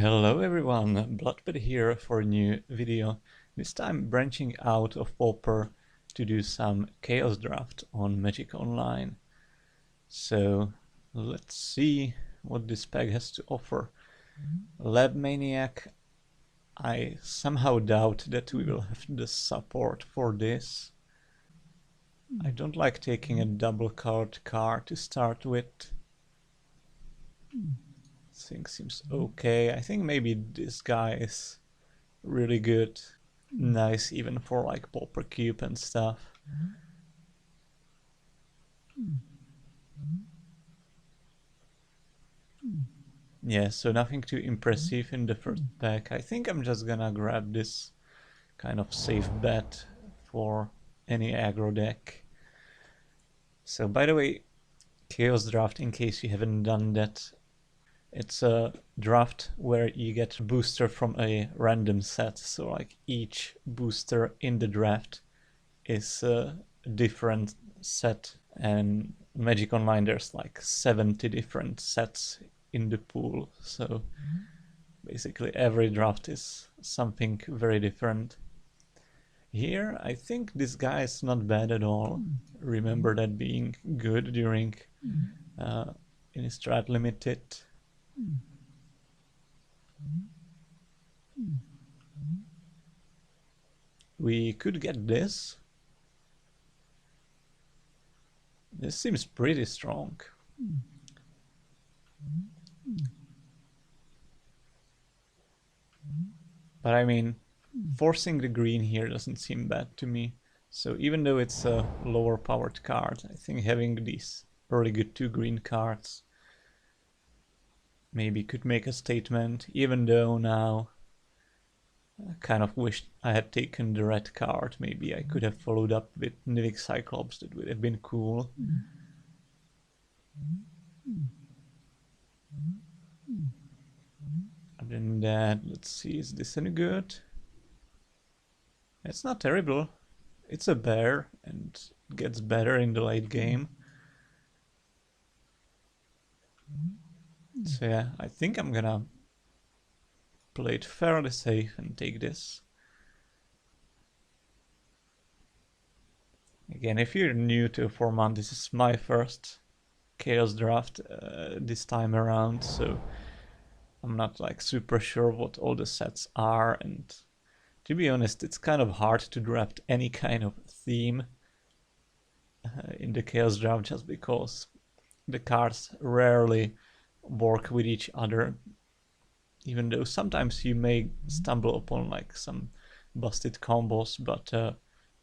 Hello everyone, Bloodpet here for a new video, this time branching out of Pauper to do some Chaos Draft on Magic Online. So let's see what this pack has to offer. Lab Maniac, I somehow doubt that we will have the support for this. I don't like taking a double card to start with. Thing seems okay. I think maybe this guy is really good. Nice even for like Pauper Cube and stuff. Yeah, so nothing too impressive in the first pack. I think I'm just gonna grab this kind of safe bet for any aggro deck. So by the way, Chaos Draft, in case you haven't done that, it's a draft where you get a booster from a random set. So like each booster in the draft is a different set, and Magic Online there's like 70 different sets in the pool, so basically every draft is something very different. Here I think this guy is not bad at all. Remember that being good during Innistrad Limited. We could get this. This seems pretty strong. But I mean, forcing the green here doesn't seem bad to me. So even though it's a lower powered card, I think having these really good 2 green cards maybe could make a statement, even though now I kind of wished I had taken the red card. Maybe I could have followed up with Nivik Cyclops, that would have been cool. Other than that, let's see, is this any good? It's not terrible. It's a bear and it gets better in the late game. So yeah, I think I'm gonna play it fairly safe and take this. Again, if you're new to a format, this is my first Chaos Draft this time around, so I'm not like super sure what all the sets are, and to be honest, it's kind of hard to draft any kind of theme in the Chaos Draft just because the cards rarely work with each other, even though sometimes you may stumble upon like some busted combos, but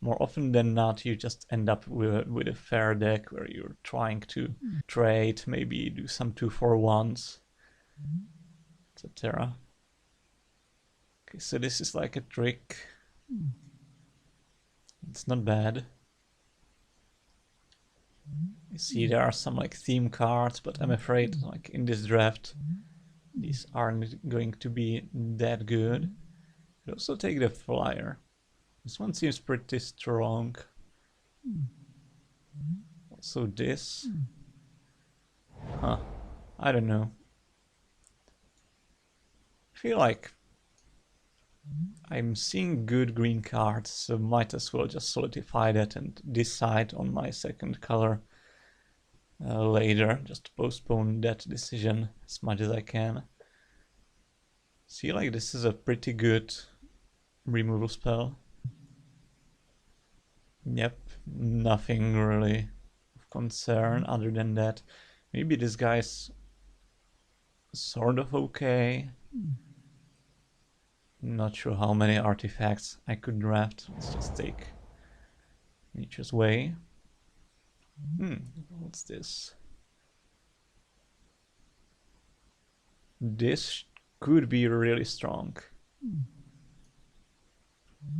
more often than not you just end up with a fair deck where you're trying to trade, maybe do some 2-for-1s, etc. Okay, so this is like a trick. It's not bad. You see there are some like theme cards, but I'm afraid like in this draft these aren't going to be that good. Could also take the flyer. This one seems pretty strong. Also this. Huh. I don't know. I feel like I'm seeing good green cards, so might as well just solidify that and decide on my second color later. Just postpone that decision as much as I can. See, like this is a pretty good removal spell. Yep, nothing really of concern other than that. Maybe this guy's sort of okay. Not sure how many artifacts I could draft. Let's just take Nature's Way. What's this? This could be really strong.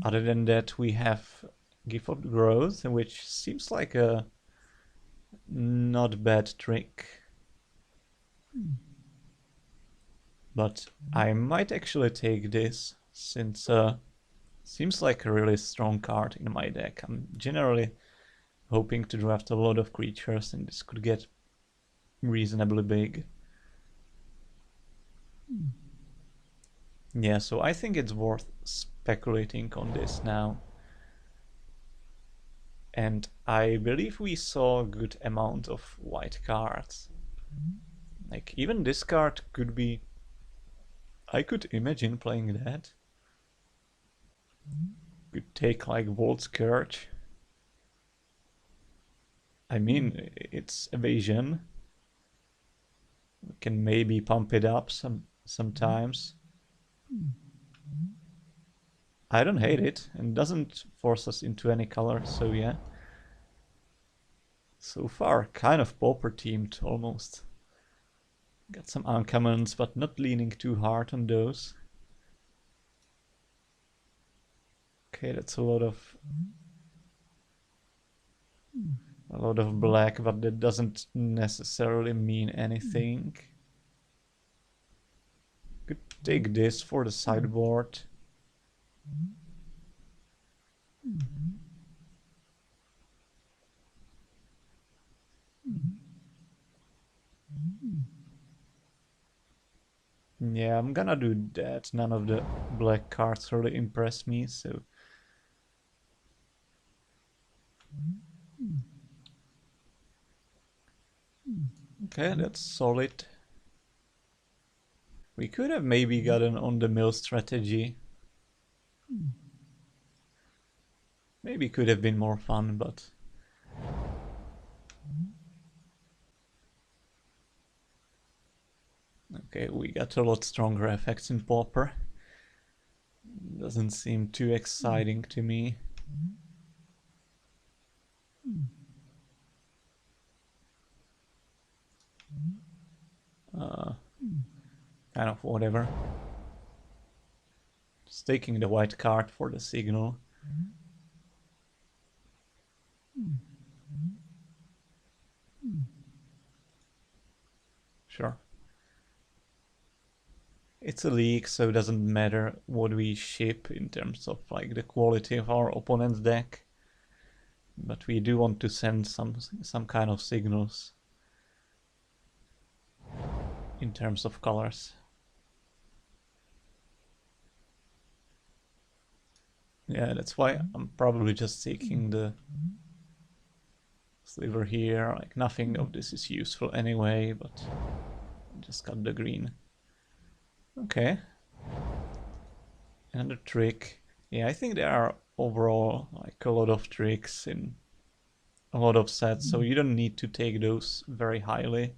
Other than that, we have Gift of Growth, which seems like a not bad trick. But I might actually take this, since seems like a really strong card in my deck. I'm generally hoping to draft a lot of creatures, and this could get reasonably big. Yeah, so I think it's worth speculating on this now. And I believe we saw a good amount of white cards. Like, even this card could be... I could imagine playing that. Could take, like, Volt Scourge. I mean, it's evasion. We can maybe pump it up sometimes. I don't hate it, and doesn't force us into any color, so yeah. So far, kind of pauper teamed, almost. Got some uncommons, but not leaning too hard on those. Okay, that's a lot of black, but that doesn't necessarily mean anything. Could take this for the sideboard. Yeah, I'm gonna do that. None of the black cards really impress me, so... Okay, that's solid. We could have maybe gotten on the mill strategy. Maybe could have been more fun, but... Okay, we got a lot stronger effects in Pauper. Doesn't seem too exciting to me. Kind of whatever. Just taking the white card for the signal. Sure. It's a league, so it doesn't matter what we ship in terms of like the quality of our opponent's deck. But we do want to send some kind of signals in terms of colors. Yeah, that's why I'm probably just taking the sliver here. Like, nothing of this is useful anyway, but just got the green. Okay. Another trick. Yeah, I think there are overall like a lot of tricks in a lot of sets, so you don't need to take those very highly.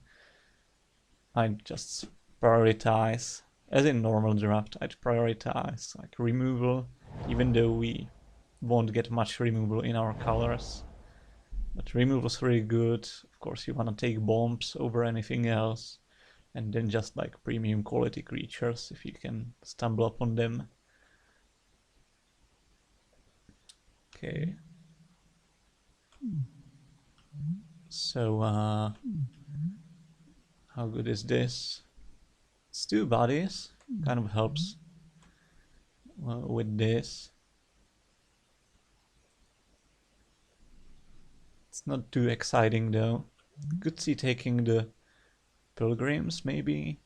I'd just prioritize, as in normal draft, I'd prioritize like removal, even though we won't get much removal in our colors. But removal's really good. Of course, you want to take bombs over anything else, and then just like premium quality creatures if you can stumble upon them. Okay. So, how good is this? It's 2 bodies, kind of helps with this. It's not too exciting though. Could see taking the pilgrims maybe.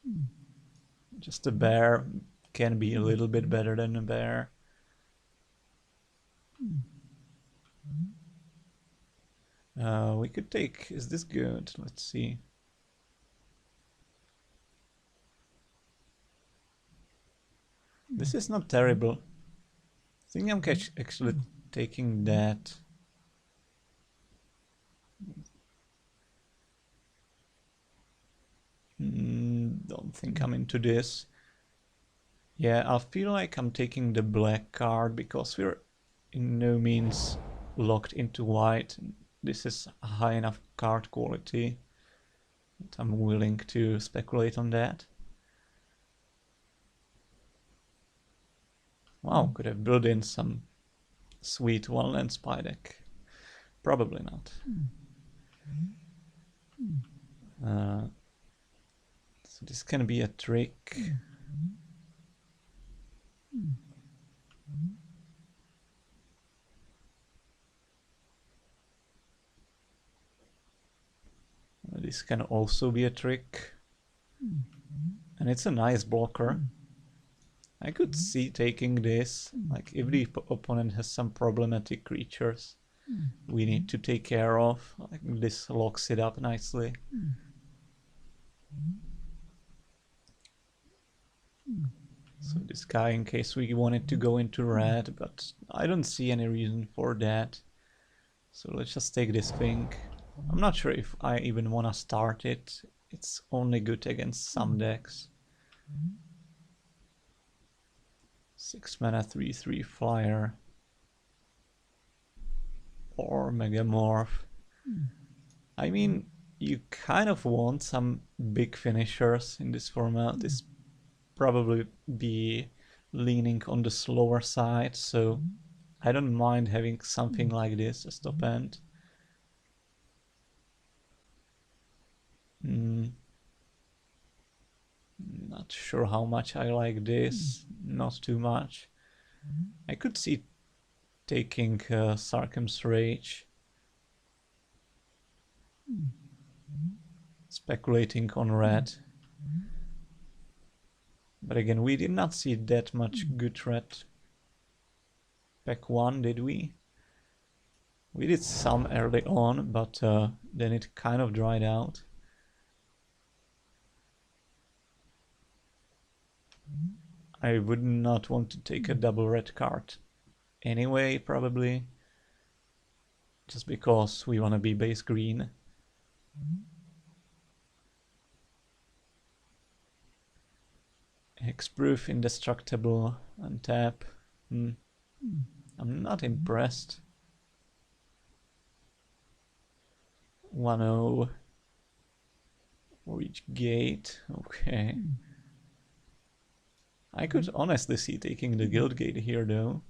Just a bear can be a little bit better than a bear. We could take... Is this good? Let's see. This is not terrible. I think I'm actually taking that. Don't think I'm into this. Yeah, I feel like I'm taking the black card because we're in no means locked into white. This is a high enough card quality that I'm willing to speculate on that. Wow, could have built in some sweet one-land spy deck. Probably not. So this can be a trick. This can also be a trick. And it's a nice blocker. I could see taking this, like if the opponent has some problematic creatures we need to take care of, like this locks it up nicely. So this guy, in case we wanted to go into red, but I don't see any reason for that. So let's just take this thing. I'm not sure if I even want to start it. It's only good against some decks. 6 mana 3/3 flyer. Or Megamorph. I mean, you kind of want some big finishers in this format. This probably be leaning on the slower side, so I don't mind having something like this as top end. Not sure how much I like this, not too much. I could see taking Sarkham's Rage. Speculating on red. But again, we did not see that much good red pack 1, did we? We did some early on, but then it kind of dried out. I would not want to take a double red card anyway, probably. Just because we want to be base green. Hexproof, indestructible, untap. I'm not impressed. 1-0 for each gate. Okay. I could honestly see taking the guild gate here though.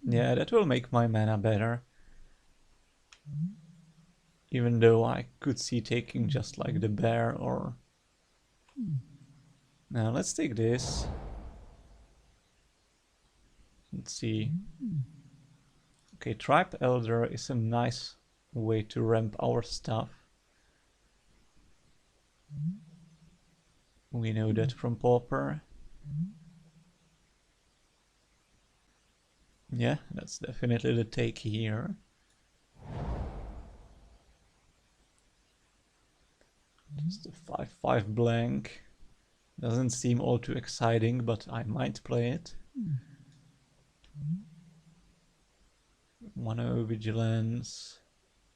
Yeah, that will make my mana better. Even though I could see taking just like the bear or... Now let's take this. Let's see. Okay, Tribe Elder is a nice way to ramp our stuff. We know that from Pauper. Yeah, that's definitely the take here. Just a 5/5 blank. Doesn't seem all too exciting, but I might play it. 1-0 Vigilance.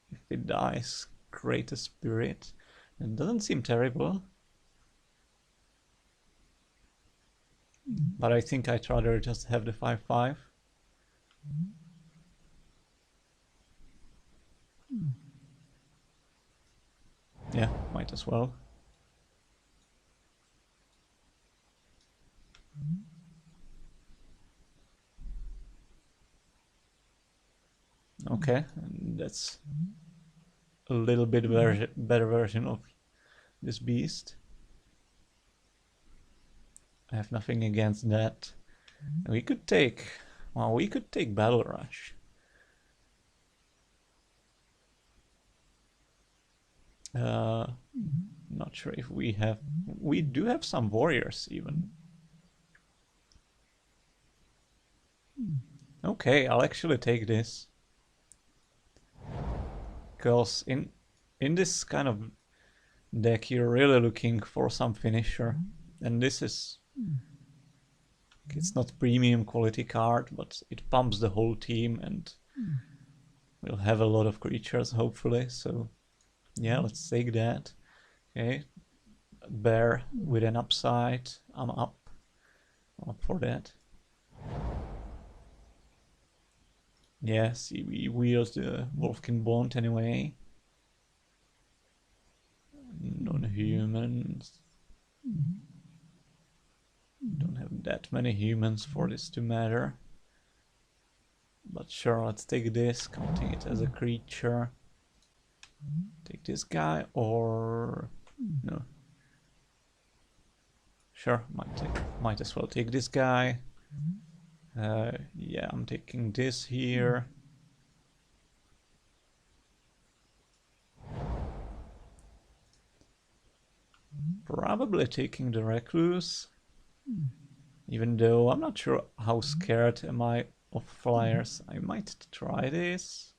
If it dies, create a spirit. It doesn't seem terrible. But I think I'd rather just have the 5/5. Yeah, might as well. Okay, and that's a little bit better version of this beast. I have nothing against that. We could take... Well, we could take Battle Rush. Not sure if we have... We do have some warriors even. Okay, I'll actually take this. Because in this kind of deck you're really looking for some finisher. And this is... It's not premium quality card, but it pumps the whole team and we'll have a lot of creatures hopefully, so yeah, let's take that. Okay, bear with an upside, I'm up for that. Yeah, see, we wield the Wolfkin Bond anyway. Non-humans. Don't have that many humans for this to matter. But sure, let's take this, counting it as a creature. Take this guy, or... no. Sure, might as well take this guy. Yeah, I'm taking this here. Probably taking the Recluse, even though I'm not sure how scared am I of flyers. I might try this.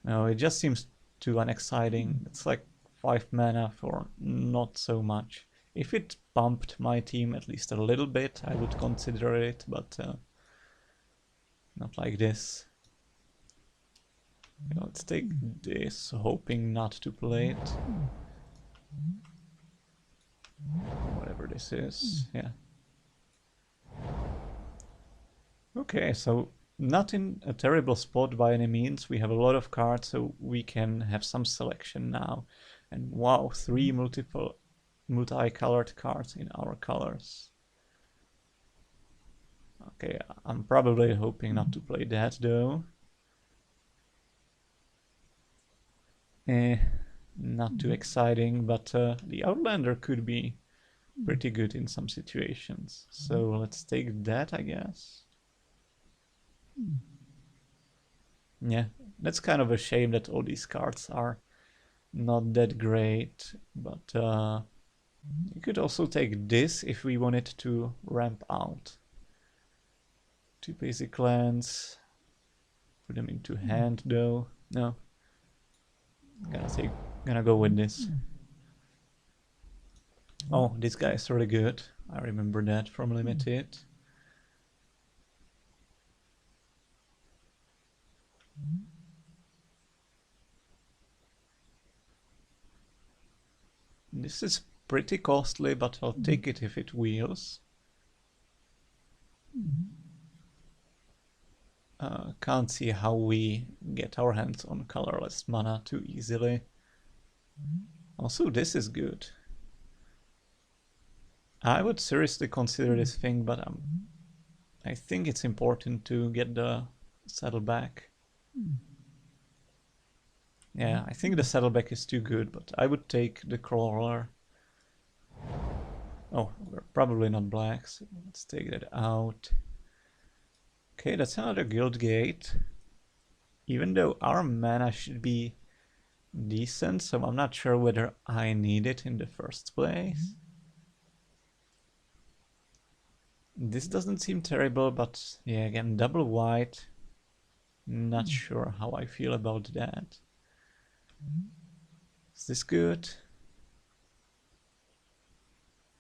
No, it just seems too unexciting. It's like 5 mana for not so much. If it bumped my team at least a little bit, I would consider it, but not like this. Okay, let's take this, hoping not to play it. Whatever this is, yeah. Okay, so not in a terrible spot by any means. We have a lot of cards, so we can have some selection now. And wow, 3 multi-colored cards in our colors. Okay, I'm probably hoping not to play that though. Not too exciting, but the Outlander could be pretty good in some situations. So let's take that, I guess. Yeah, that's kind of a shame that all these cards are not that great, but you could also take this if we wanted to ramp out. 2 basic lands, put them into hand though. No, gonna go with this. Oh, this guy is really good. I remember that from Limited. This is pretty costly, but I'll take it if it wheels. Can't see how we get our hands on colorless mana too easily. Also, this is good. I would seriously consider this thing, but I think it's important to get the Saddleback. Yeah, I think the Saddleback is too good, but I would take the Crawler. Oh, we're probably not black, so let's take that out. Okay, that's another Guild Gate. Even though our mana should be decent, so I'm not sure whether I need it in the first place. This doesn't seem terrible, but yeah, again, double white. Not sure how I feel about that. Is this good?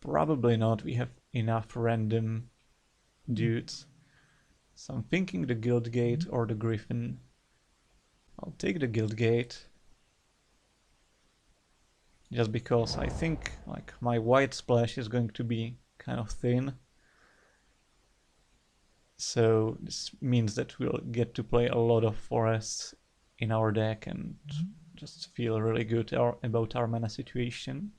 Probably not. We have enough random dudes. So I'm thinking the Guild Gate or the Griffin. I'll take the Guild Gate. Just because I think like my white splash is going to be kind of thin. So this means that we'll get to play a lot of forests in our deck and just feel really good about our mana situation.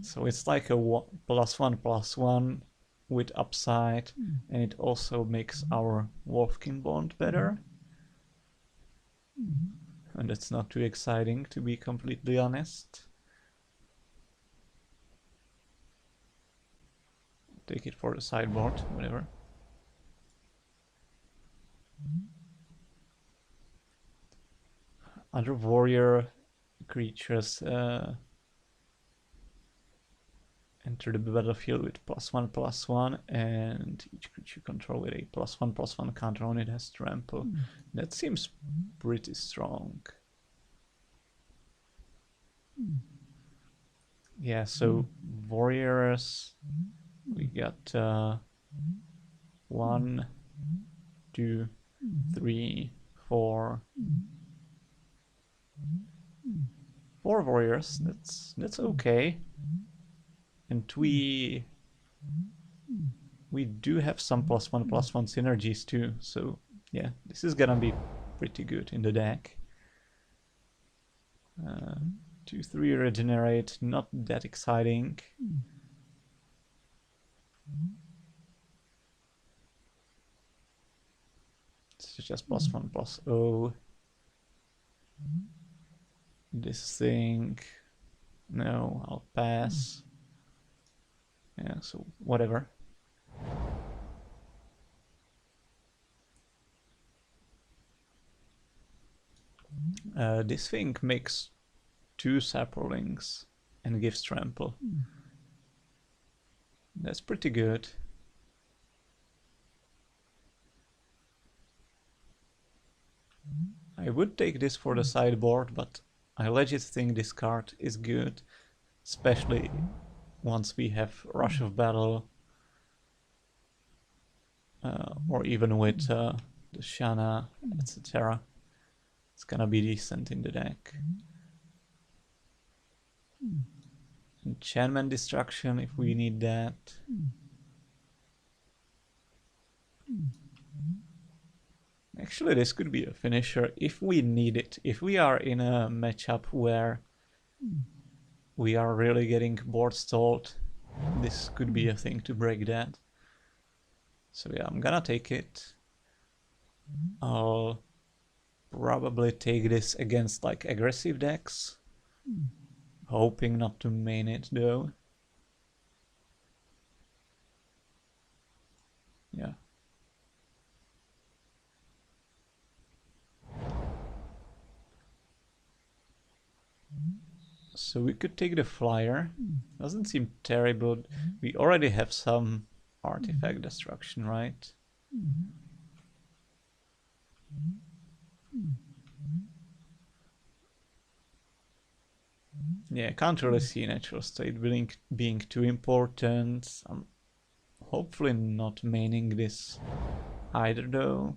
So it's like a +1/+1 with upside, and it also makes our Wolfkin Bond better. And that's not too exciting, to be completely honest. Take it for the sideboard, whatever. Other warrior creatures enter the battlefield with +1/+1, and each creature you control with a +1/+1 counter on it has trample. That seems pretty strong. Yeah, so warriors, we got 1, 2, 3, 4. 4 warriors. That's okay. And we do have some +1/+1 synergies too. So yeah, this is gonna be pretty good in the deck. 2, 3 regenerate, not that exciting. It's just +1/+0. This thing, no, I'll pass. Yeah, so whatever. This thing makes 2 saplings and gives trample. That's pretty good. I would take this for the sideboard, but I legit think this card is good, especially once we have Rush of Battle, or even with the Shanna, etc. It's gonna be decent in the deck. Enchantment Destruction if we need that. Actually, this could be a finisher if we need it. If we are in a matchup where we are really getting board stalled, this could be a thing to break that. So yeah, I'm gonna take it. I'll probably take this against like aggressive decks. Hoping not to main it though. Yeah. So we could take the flyer. Doesn't seem terrible. We already have some artifact destruction, right? Yeah, I can't really see natural state being too important. I'm hopefully not maining this either though.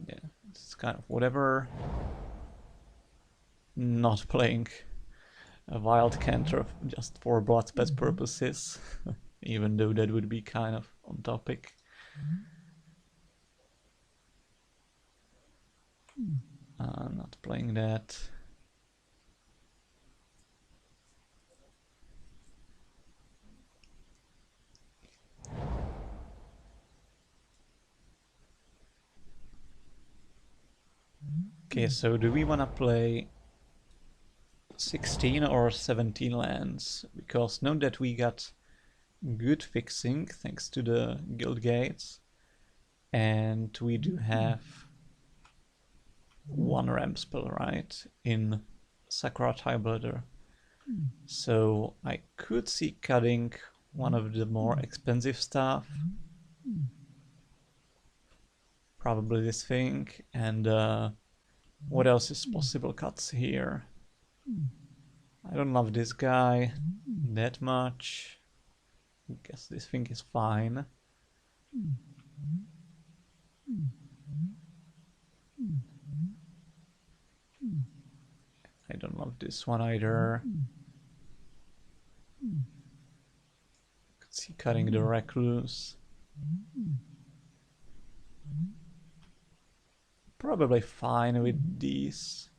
Yeah, it's kind of whatever. Not playing a wild cantrip just for bloodbath purposes, even though that would be kind of on topic. Not playing that. Okay, so do we want to play 16 or 17 lands? Because note that we got good fixing thanks to the guild gates, and we do have 1 ramp spell, right, in Sakura Tyblooder. So I could see cutting one of the more expensive stuff, probably this thing, and what else is possible cuts here? I don't love this guy that much. I guess this thing is fine. I don't love this one either. Could see cutting the Recluse. Probably fine with these.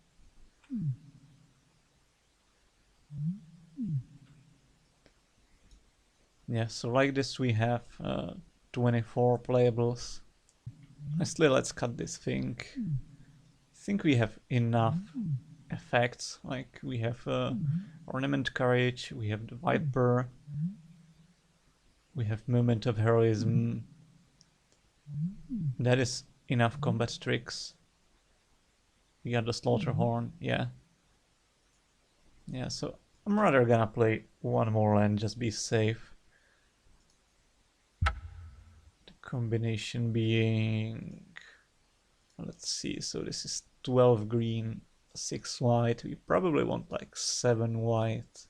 Yeah, so like this we have 24 playables. Honestly, let's cut this thing. I think we have enough effects, like we have Ornament Courage, we have the Viper, we have Moment of Heroism. That is enough combat tricks. We got the Slaughterhorn, yeah. Yeah, so I'm rather gonna play one more land, just be safe. The combination being... let's see, so this is 12 green, 6 white. We probably want like 7 white.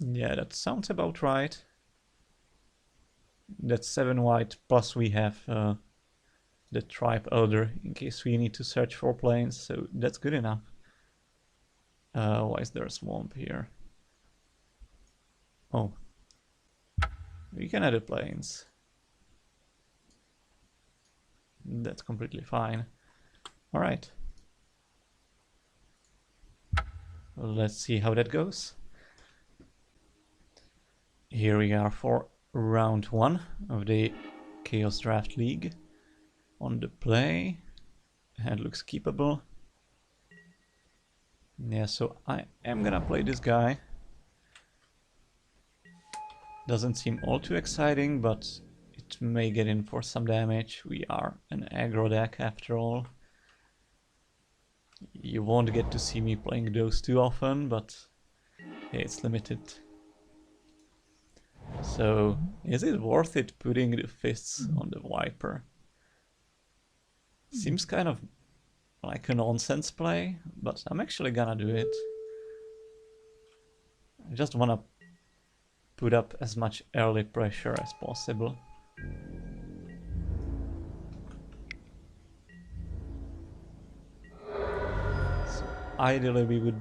Yeah, that sounds about right. That's 7 white, plus we have the Tribe Elder in case we need to search for planes, so that's good enough. Why is there a swamp here? Oh. We can edit planes. That's completely fine. Alright. Let's see how that goes. Here we are for round 1 of the Chaos Draft League. On the play. Hand looks keepable. Yeah, so I am gonna play this guy. Doesn't seem all too exciting, but it may get in for some damage. We are an aggro deck after all. You won't get to see me playing those too often, but yeah, it's limited. So, is it worth it putting the fists on the Viper? Seems kind of like a nonsense play, but I'm actually gonna do it. I just wanna put up as much early pressure as possible. So ideally we would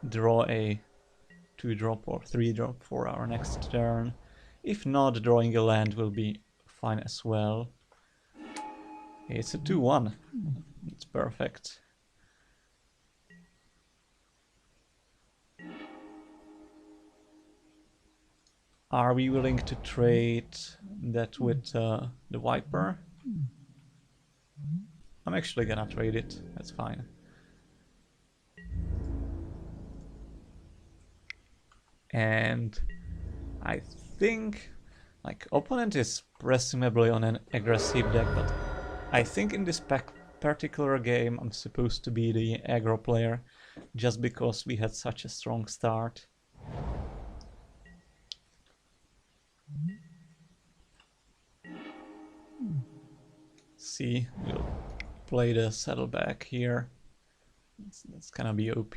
draw a 2-drop or 3-drop for our next turn. If not, drawing a land will be fine as well. It's a 2-1. It's perfect. Are we willing to trade that with the Viper? I'm actually gonna trade it, that's fine. And I think, like, opponent is presumably on an aggressive deck, but I think in this particular game I'm supposed to be the aggro player, just because we had such a strong start. See, we'll play the Saddleback here. That's gonna be OP.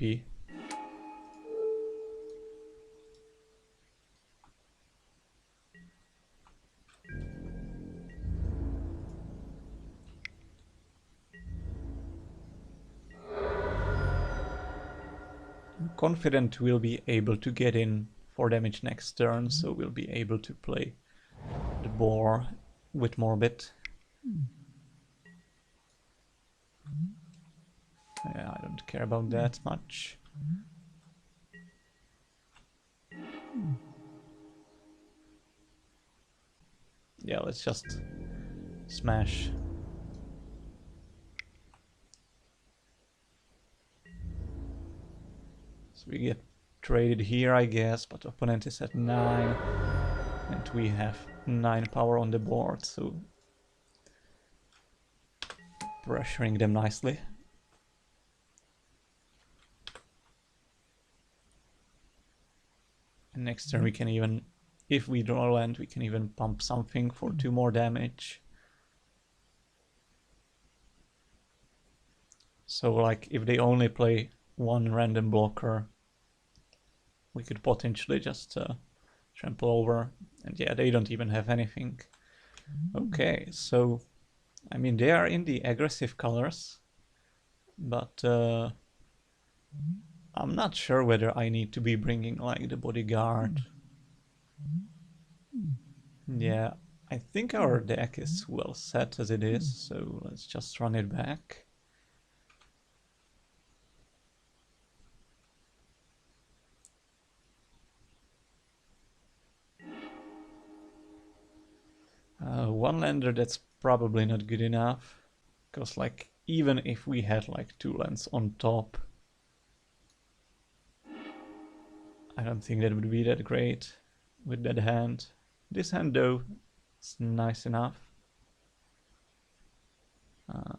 I'm confident we'll be able to get in for damage next turn, so we'll be able to play the boar with Morbid. Yeah, I don't care about that much. Yeah, let's just smash. So we get traded here, I guess, but opponent is at 9 and we have 9 power on the board, so pressuring them nicely. And next turn we can even, if we draw land, we can even pump something for 2 more damage. So like if they only play 1 random blocker, we could potentially just trample over. And yeah, they don't even have anything. Okay, so I mean they are in the aggressive colors, but I'm not sure whether I need to be bringing like the bodyguard. Yeah, I think our deck is well set as it is, so let's just run it back. One lander, that's probably not good enough, because like even if we had like 2 lands on top, I don't think that would be that great with that hand. This hand though is nice enough. I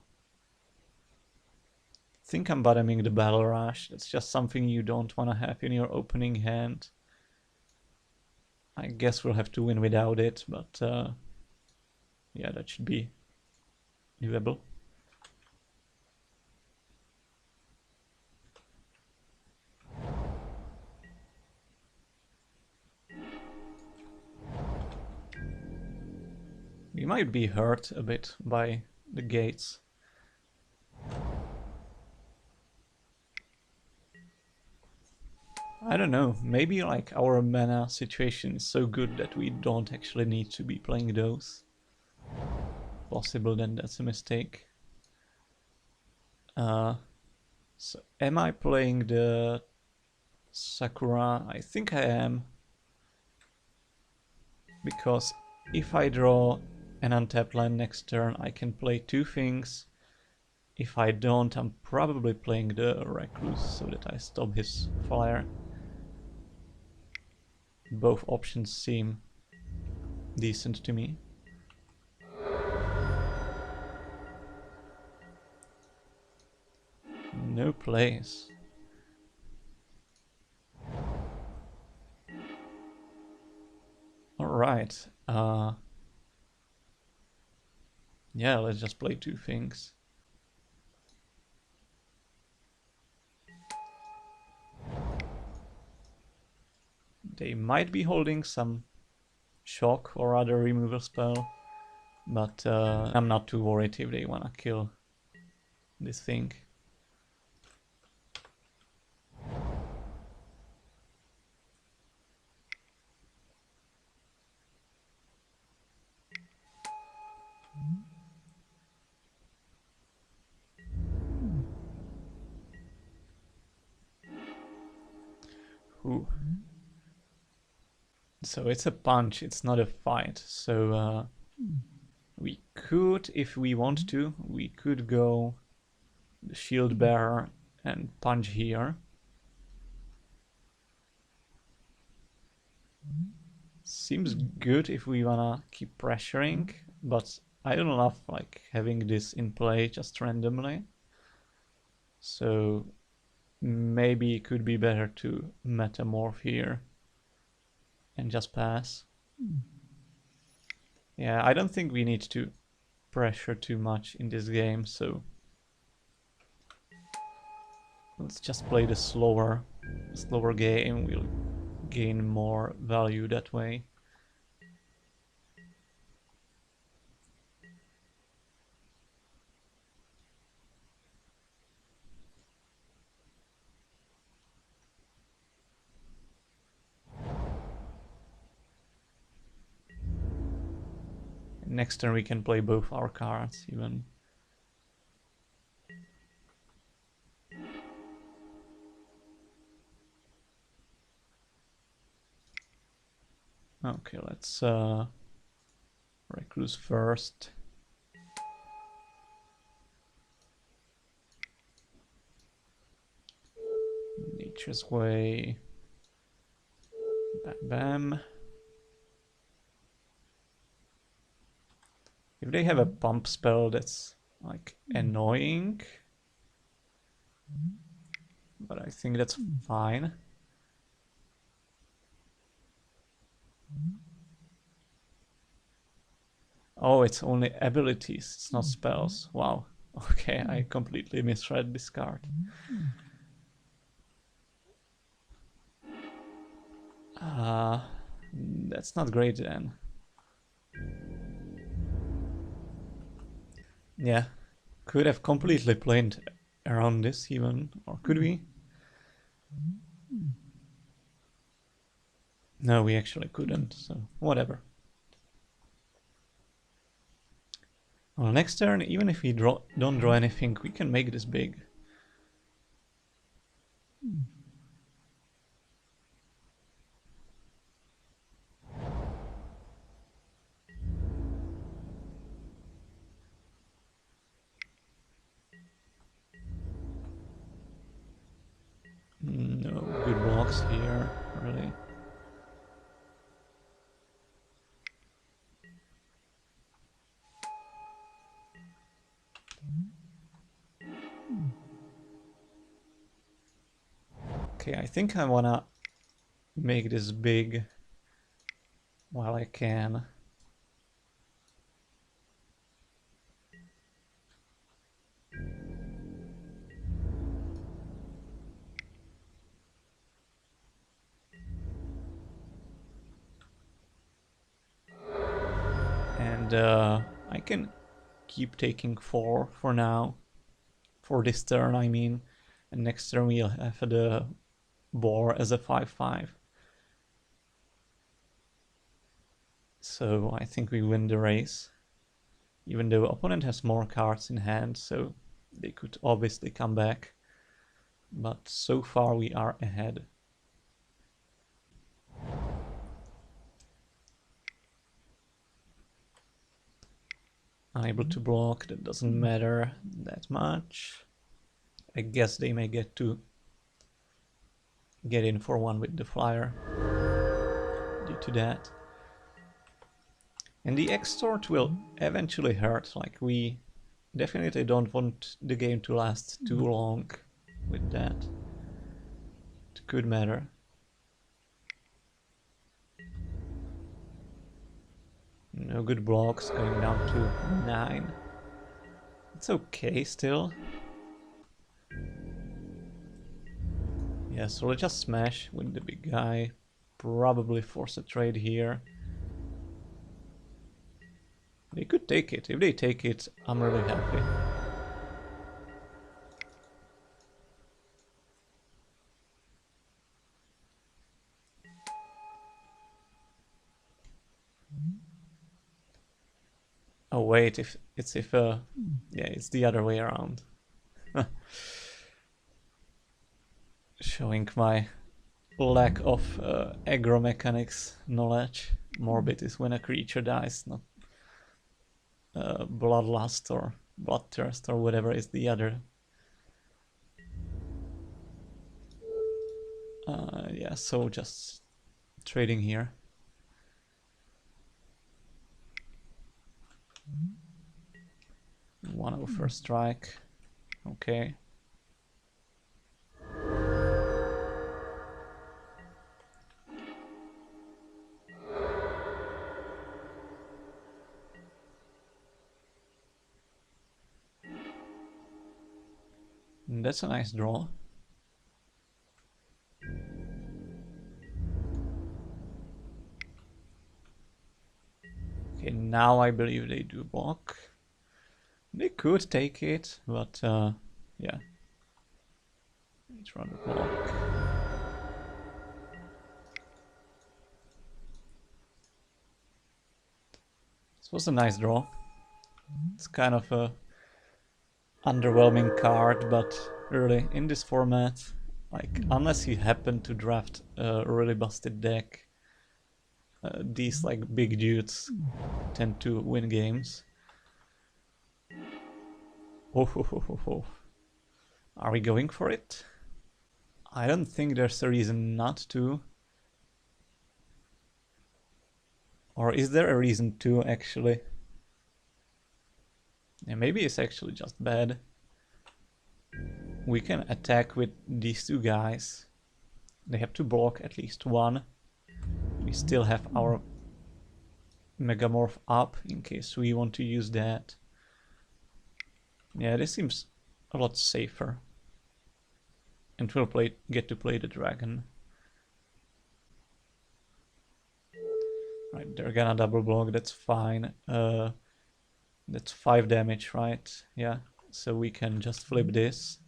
think I'm bottoming the Battle Rush. That's just something you don't want to have in your opening hand. I guess we'll have to win without it, but yeah, that should be doable. We might be hurt a bit by the gates. I don't know, maybe like our mana situation is so good that we don't actually need to be playing those. Possible, then that's a mistake. So am I playing the Sakura? I think I am. Because if I draw an untapped land next turn, I can play 2 things. If I don't, I'm probably playing the Recluse so that I stop his fire. Both options seem decent to me. No place. Alright. Yeah, let's just play two things. They might be holding some shock or other removal spell, but I'm not too worried if they wanna kill this thing. Ooh. So it's a punch, it's not a fight. So we could, if we want to, we could go the shield bearer and punch here. Seems good if we wanna keep pressuring, but I don't love like having this in play just randomly. So maybe it could be better to metamorph here and just pass. Yeah, I don't think we need to pressure too much in this game, so let's just play the slower game. We'll gain more value that way. Next turn we can play both our cards even. Okay, let's recluse first. Nature's Way. Bam bam. If they have a pump spell that's like annoying, but I think that's fine. Oh, it's only abilities, it's not spells. Wow. Okay, I completely misread this card. That's not great then. Yeah, could have completely played around this even, or could we? No, we actually couldn't, so whatever. Well, next turn, even if we don't draw anything, we can make this big. No good blocks here, really. Okay, I think I wanna make this big while I can. And I can keep taking 4 for now. For this turn, I mean. And next turn we'll have the boar as a 5/5. So I think we win the race. Even though opponent has more cards in hand, so they could obviously come back. But so far we are ahead. Unable to block, that doesn't matter that much. I guess they may get in for one with the flyer due to that. And the extort will eventually hurt, like we definitely don't want the game to last too long with that. It could matter. No good blocks, going down to 9. It's okay still. Yeah, so let's just smash with the big guy. Probably force a trade here. They could take it. If they take it, I'm really happy. Oh wait, yeah, it's the other way around. Showing my lack of aggro mechanics knowledge. Morbid is when a creature dies, not bloodlust or bloodthirst or whatever is the other. Yeah, so just trading here. One over strike. Okay. That's a nice draw. Okay, now I believe they do block. They could take it, but yeah. Let's run the block. This was a nice draw. It's kind of a underwhelming card, but really in this format, like unless you happen to draft a really busted deck, these like big dudes tend to win games. Oh. Are we going for it? I don't think there's a reason not to. Or is there a reason to, actually? Yeah, maybe it's actually just bad. We can attack with these two guys. They have to block at least one. We still have our Megamorph up in case we want to use that. Yeah, this seems a lot safer. And we'll get to play the dragon. Right, they're gonna double block, that's fine. That's 5 damage, right? Yeah, so we can just flip this.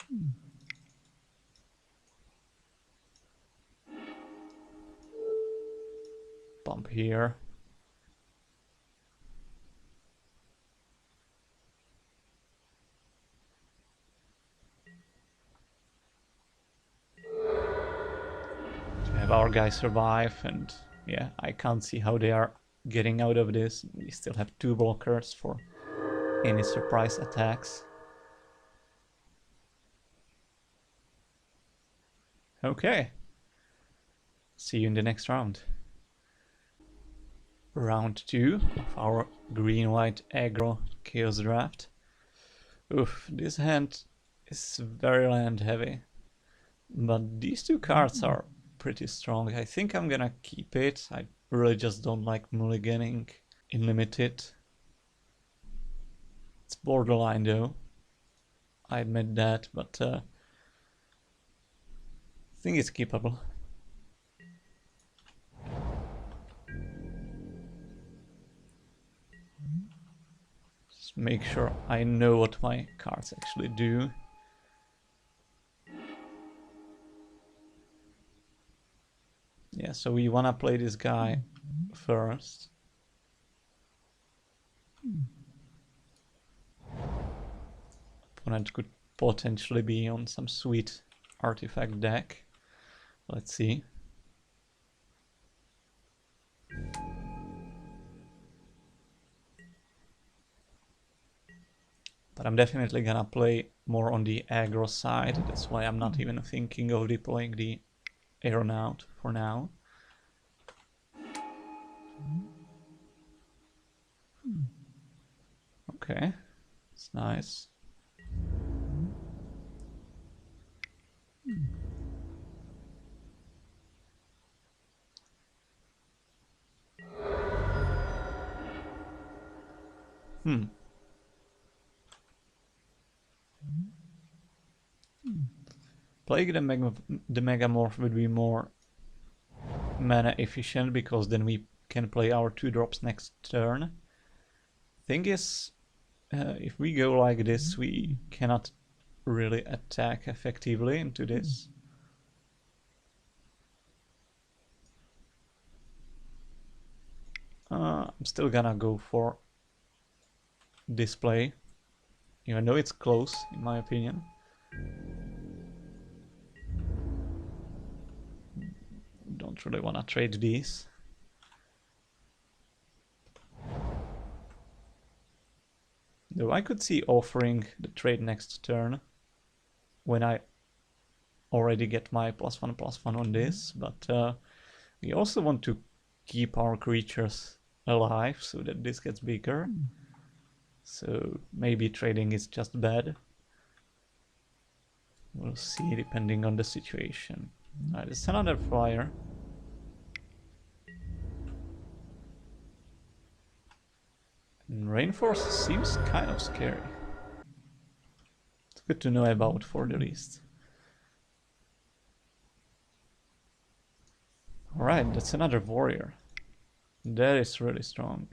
Pump here. To have our guys survive, and yeah, I can't see how they are getting out of this. We still have 2 blockers for any surprise attacks. Okay. See you in the next round. Round 2 of our green-white aggro chaos draft. Oof, this hand is very land heavy. But these 2 cards are pretty strong. I think I'm gonna keep it. I really just don't like mulliganing in limited. It's borderline though. I admit that, but I think it's keepable. Just make sure I know what my cards actually do. Yeah, so we wanna play this guy first. Opponent could potentially be on some sweet artifact deck. Let's see. But I'm definitely gonna play more on the aggro side. That's why I'm not even thinking of deploying the Aeronaut for now. Okay, it's nice. Playing the Megamorph would be more mana efficient because then we can play our 2-drops next turn. Thing is, if we go like this, we cannot really attack effectively into this. I'm still gonna go for display, even though it's close in my opinion. Don't really wanna trade these. Though I could see offering the trade next turn when I already get my +1/+1 on this, but we also want to keep our creatures alive so that this gets bigger. So maybe trading is just bad. We'll see depending on the situation. Alright, it's another flyer. And Rainforest seems kind of scary. It's good to know about for the least. Alright, that's another warrior. That is really strong.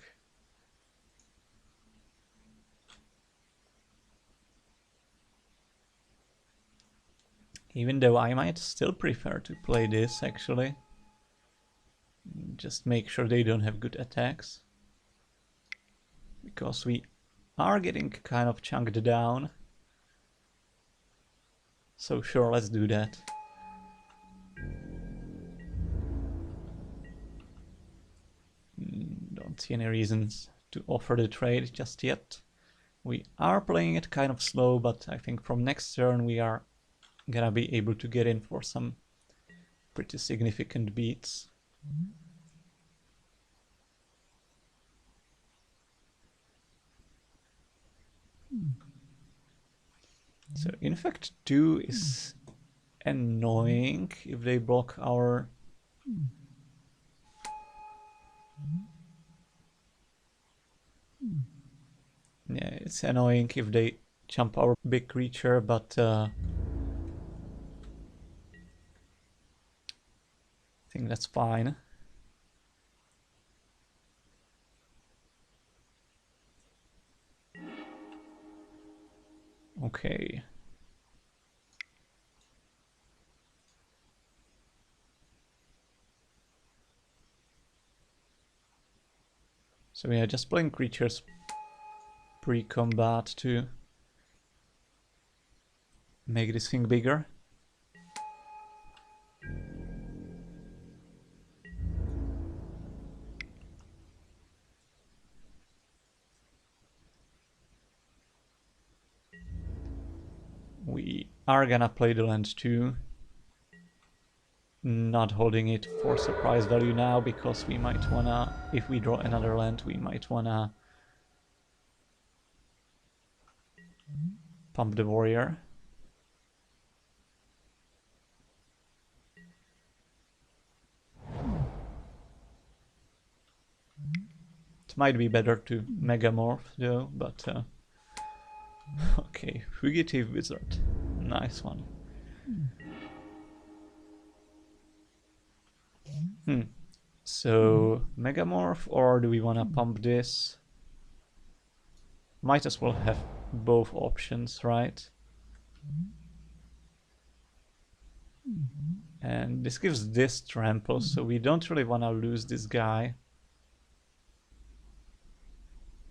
Even though I might still prefer to play this actually. Just make sure they don't have good attacks. Because we are getting kind of chunked down. So sure, let's do that. Don't see any reasons to offer the trade just yet. We are playing it kind of slow, but I think from next turn we are gonna be able to get in for some pretty significant beats. So in fact 2 is annoying if they block our yeah, it's annoying if they jump our big creature, but I think that's fine. Okay. So we are just playing creatures pre-combat to make this thing bigger. We are gonna play the land too. Not holding it for surprise value now because we might wanna, if we draw another land, we might wanna pump the warrior. It might be better to Megamorph though, but okay, Fugitive Wizard, nice one. So Megamorph, or do we want to pump this? Might as well have both options, right? And this gives this trample, so we don't really want to lose this guy.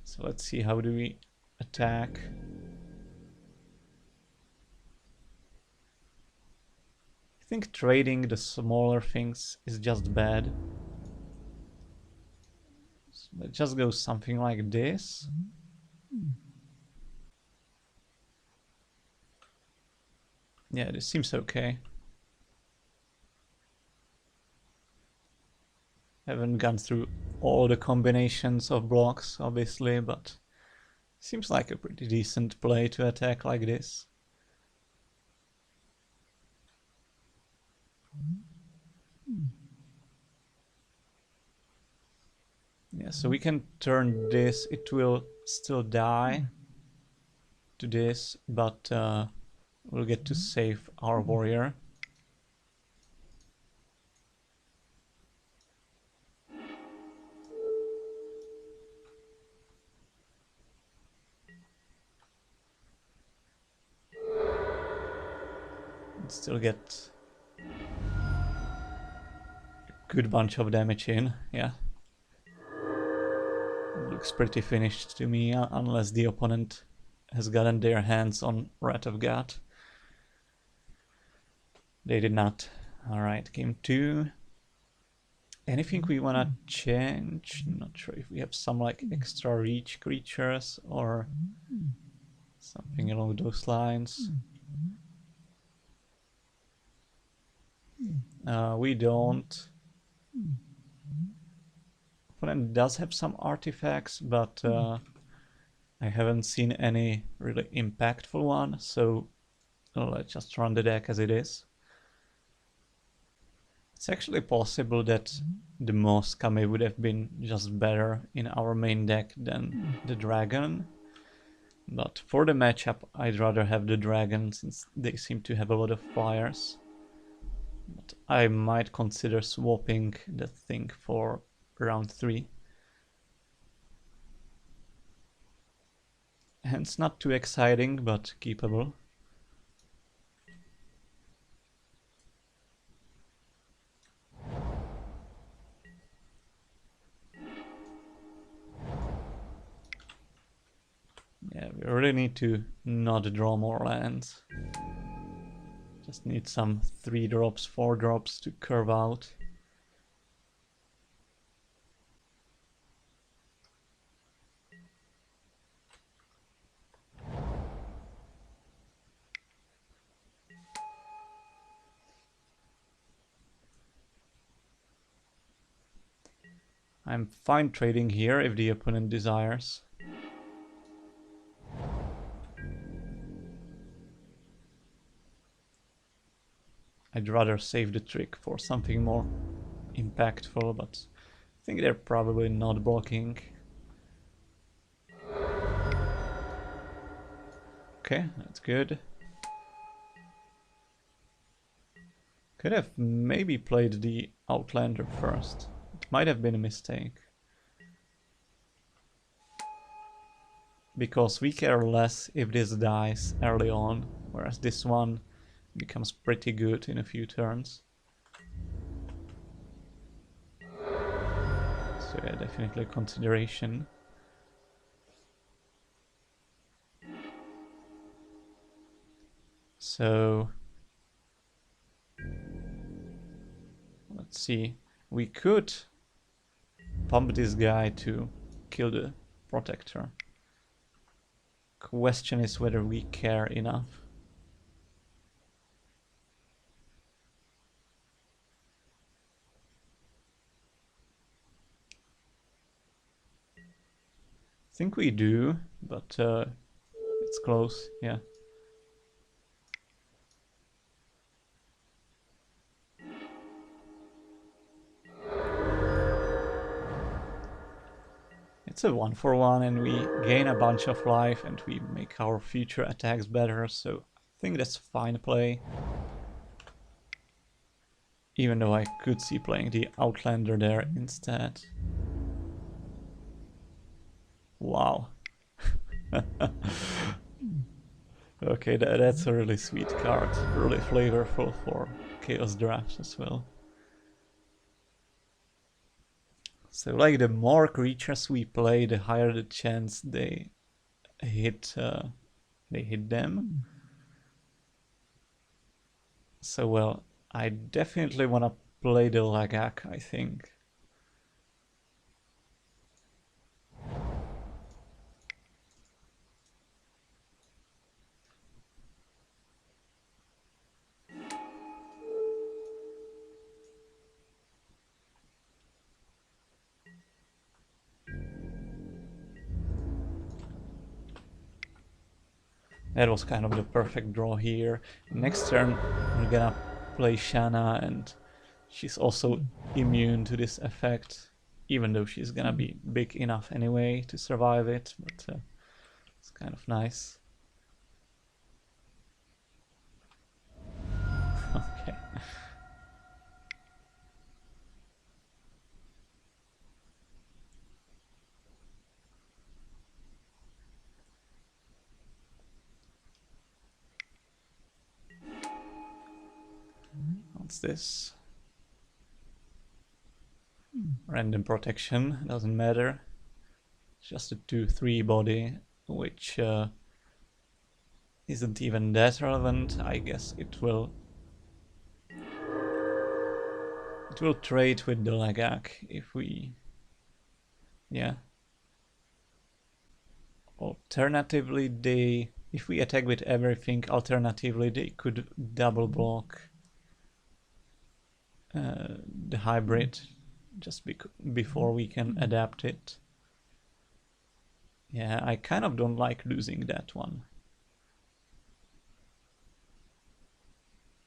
So let's see, how do we attack? I think trading the smaller things is just bad. So let's just go something like this. Yeah, this seems okay. Haven't gone through all the combinations of blocks, obviously, but Seems like a pretty decent play to attack like this. Yeah, so we can turn this, it will still die to this, but we'll get to save our warrior. And still get a good bunch of damage in, yeah. Looks pretty finished to me, unless the opponent has gotten their hands on Wrath of God. They did not. Alright, game 2. Anything we wanna change? Not sure if we have some like extra reach creatures or something along those lines. We don't. Opponent does have some artifacts, but I haven't seen any really impactful one, so let's just run the deck as it is. It's actually possible that the Moss Kami would have been just better in our main deck than the Dragon. But for the matchup, I'd rather have the Dragon since they seem to have a lot of fires. But I might consider swapping the thing for round 3. Hence not too exciting, but keepable. Yeah, we really need to not draw more lands. Just need some 3 drops, 4 drops to curve out. I'm fine trading here if the opponent desires. I'd rather save the trick for something more impactful, but I think they're probably not blocking. Okay, that's good. Could have maybe played the Outlander first. It might have been a mistake. Because we care less if this dies early on, whereas this one becomes pretty good in a few turns. So yeah, definitely consideration. So let's see. We could pump this guy to kill the protector. Question is whether we care enough. I think we do, but it's close, yeah. It's a 1-for-1 and we gain a bunch of life and we make our future attacks better, so I think that's fine play. Even though I could see playing the Outlander there instead. Wow. Okay, that's a really sweet card, really flavorful for Chaos Draft as well. So like the more creatures we play, the higher the chance they hit them. So well, I definitely want to play the Lagak, I think. That was kind of the perfect draw here. Next turn we're gonna play Shanna, and she's also immune to this effect, even though she's gonna be big enough anyway to survive it, but it's kind of nice. Okay. What's this? Random protection, doesn't matter. It's just a 2/3 body, which isn't even that relevant. I guess it will trade with the Lagak if we... yeah. Alternatively, if we attack with everything, alternatively they could double block the hybrid just before we can adapt it. Yeah, I kind of don't like losing that one.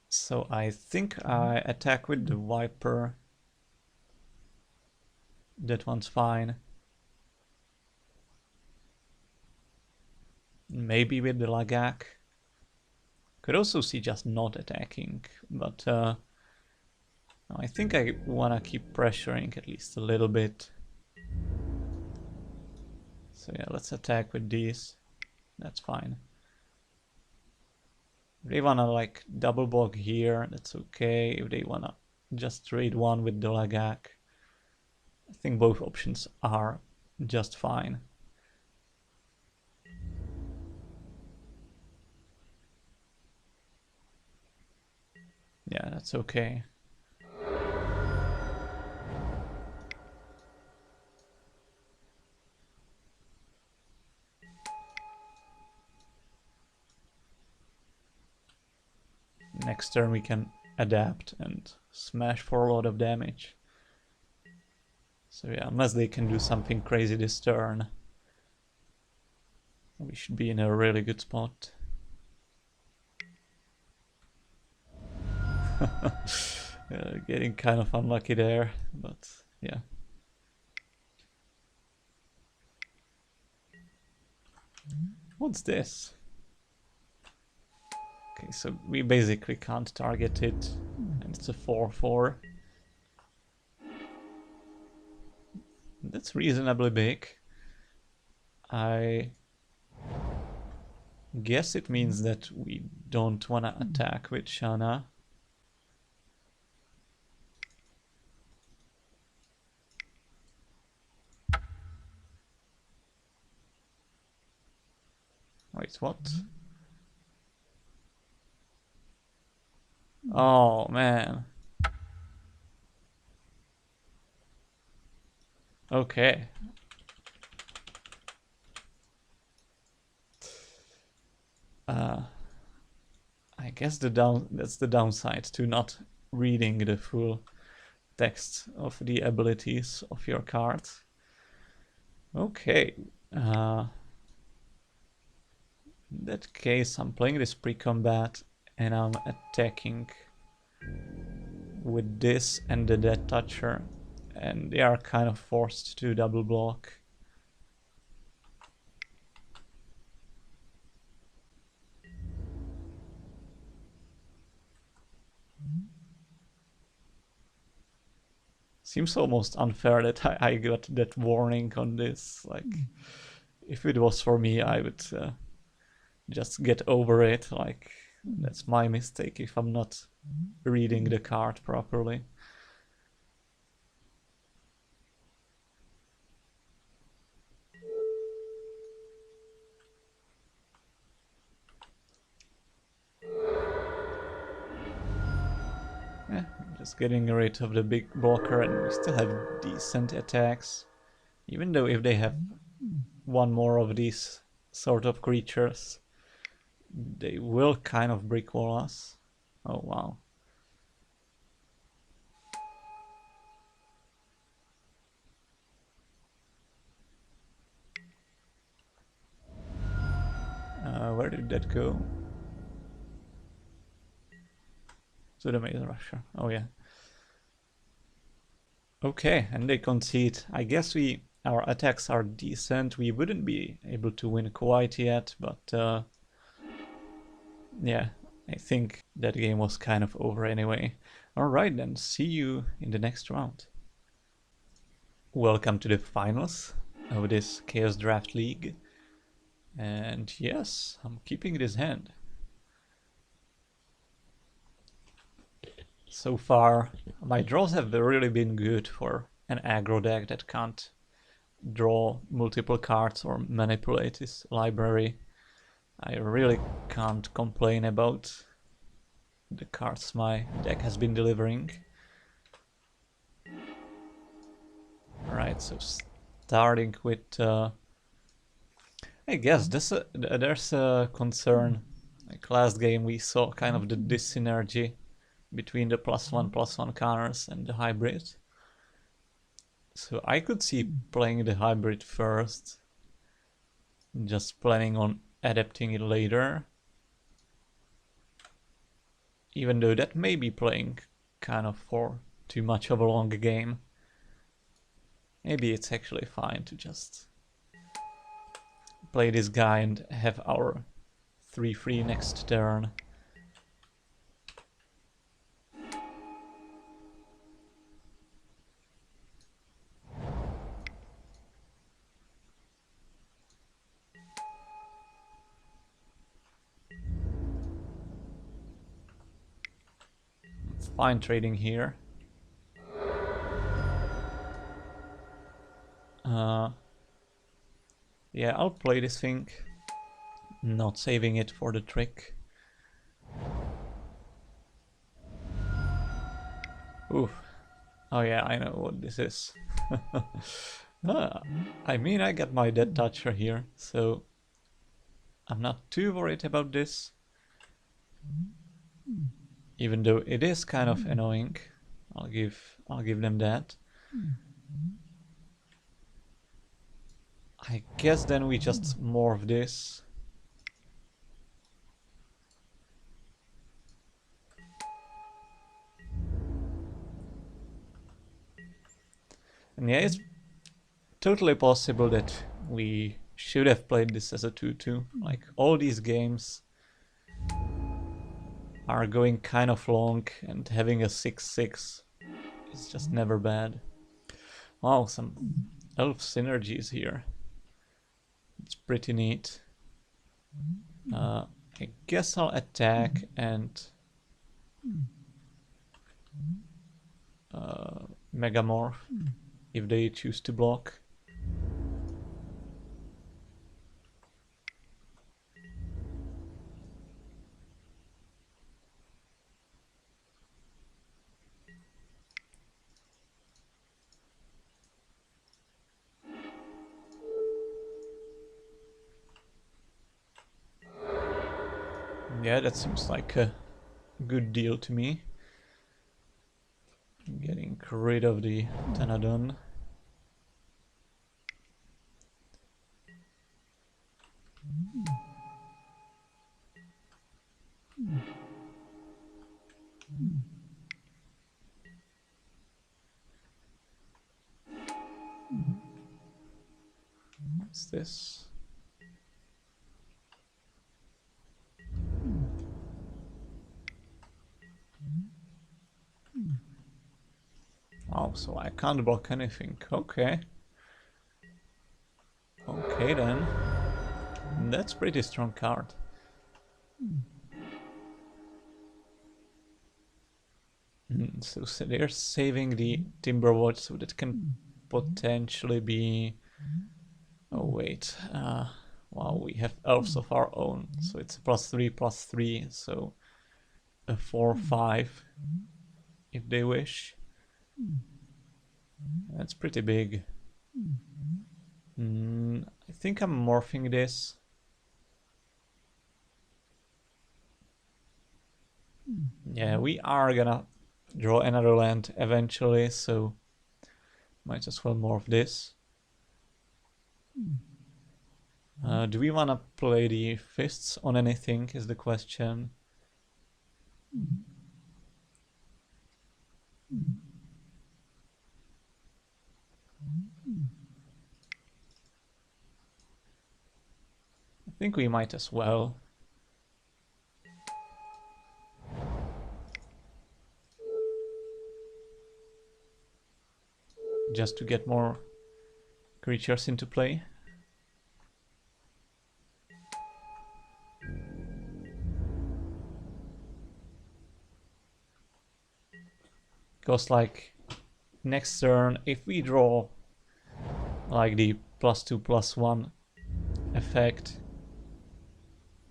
So I think I attack with the Viper. That one's fine. Maybe with the Lagak. Could also see just not attacking, but I think I wanna keep pressuring at least a little bit. So yeah, let's attack with these. That's fine. If they wanna like double block here, that's okay. If they wanna just trade one with the Lagak, I think both options are just fine. Yeah, that's okay. Next turn we can adapt and smash for a lot of damage. So yeah, unless they can do something crazy this turn, we should be in a really good spot. Getting kind of unlucky there, but yeah. What's this? Okay, so we basically can't target it, and it's a 4/4. That's reasonably big. I guess it means that we don't want to attack with Shanna. Wait, what? Oh, man. Okay. I guess that's the downside to not reading the full text of the abilities of your cards. Okay. In that case, I'm playing this pre-combat and I'm attacking with this and the Death Toucher, and they are kind of forced to double block. Seems almost unfair that I got that warning on this. Like, if it was for me, I would just get over it. Like, that's my mistake if I'm not reading the card properly. Yeah, just getting rid of the big blocker, and we still have decent attacks. Even though if they have one more of these sort of creatures, they will kind of brickwall us. Oh wow. Where did should that go? To the Maze Rusher. Oh yeah. Okay, and they concede. I guess our attacks are decent. We wouldn't be able to win quite yet, but yeah, I think that game was kind of over anyway. Alright then, see you in the next round. Welcome to the finals of this Chaos Draft League. And yes, I'm keeping this hand. So far, my draws have really been good for an aggro deck that can't draw multiple cards or manipulate its library. I really can't complain about the cards my deck has been delivering. Alright, so starting with... I guess there's a concern. Like last game we saw kind of the dyssynergy between the +1/+1 counters and the hybrid. So I could see playing the hybrid first, just planning on adapting it later. Even though that may be playing kind of for too much of a long game. Maybe it's actually fine to just play this guy and have our 3/3 next turn. It's fine trading here. Yeah, I'll play this thing, not saving it for the trick. Oof. Oh yeah, I know what this is. I mean, I got my Death Toucher here, so I'm not too worried about this. Even though it is kind of annoying, I'll give them that. I guess then we just morph this. And yeah, it's totally possible that we should have played this as a 2/2. Like, all these games are going kind of long, and having a 6/6 is just never bad. Wow, some elf synergies here. It's pretty neat. I guess I'll attack and Megamorph if they choose to block. Yeah, that seems like a good deal to me. Getting rid of the Tanadon. What's this? Oh, so I can't block anything. Okay. Okay then. That's pretty strong card. So they're saving the Timberwatch, so that can potentially be... Oh wait, wow, we have elves of our own, so it's a +3/+3, so a 4/5 if they wish. That's pretty big. I think I'm morphing this. Yeah, we are gonna draw another land eventually, so might as well morph this. Do we want to play the fists on anything is the question. I think we might as well. Just to get more creatures into play. Because like next turn, if we draw like the +2/+1 effect,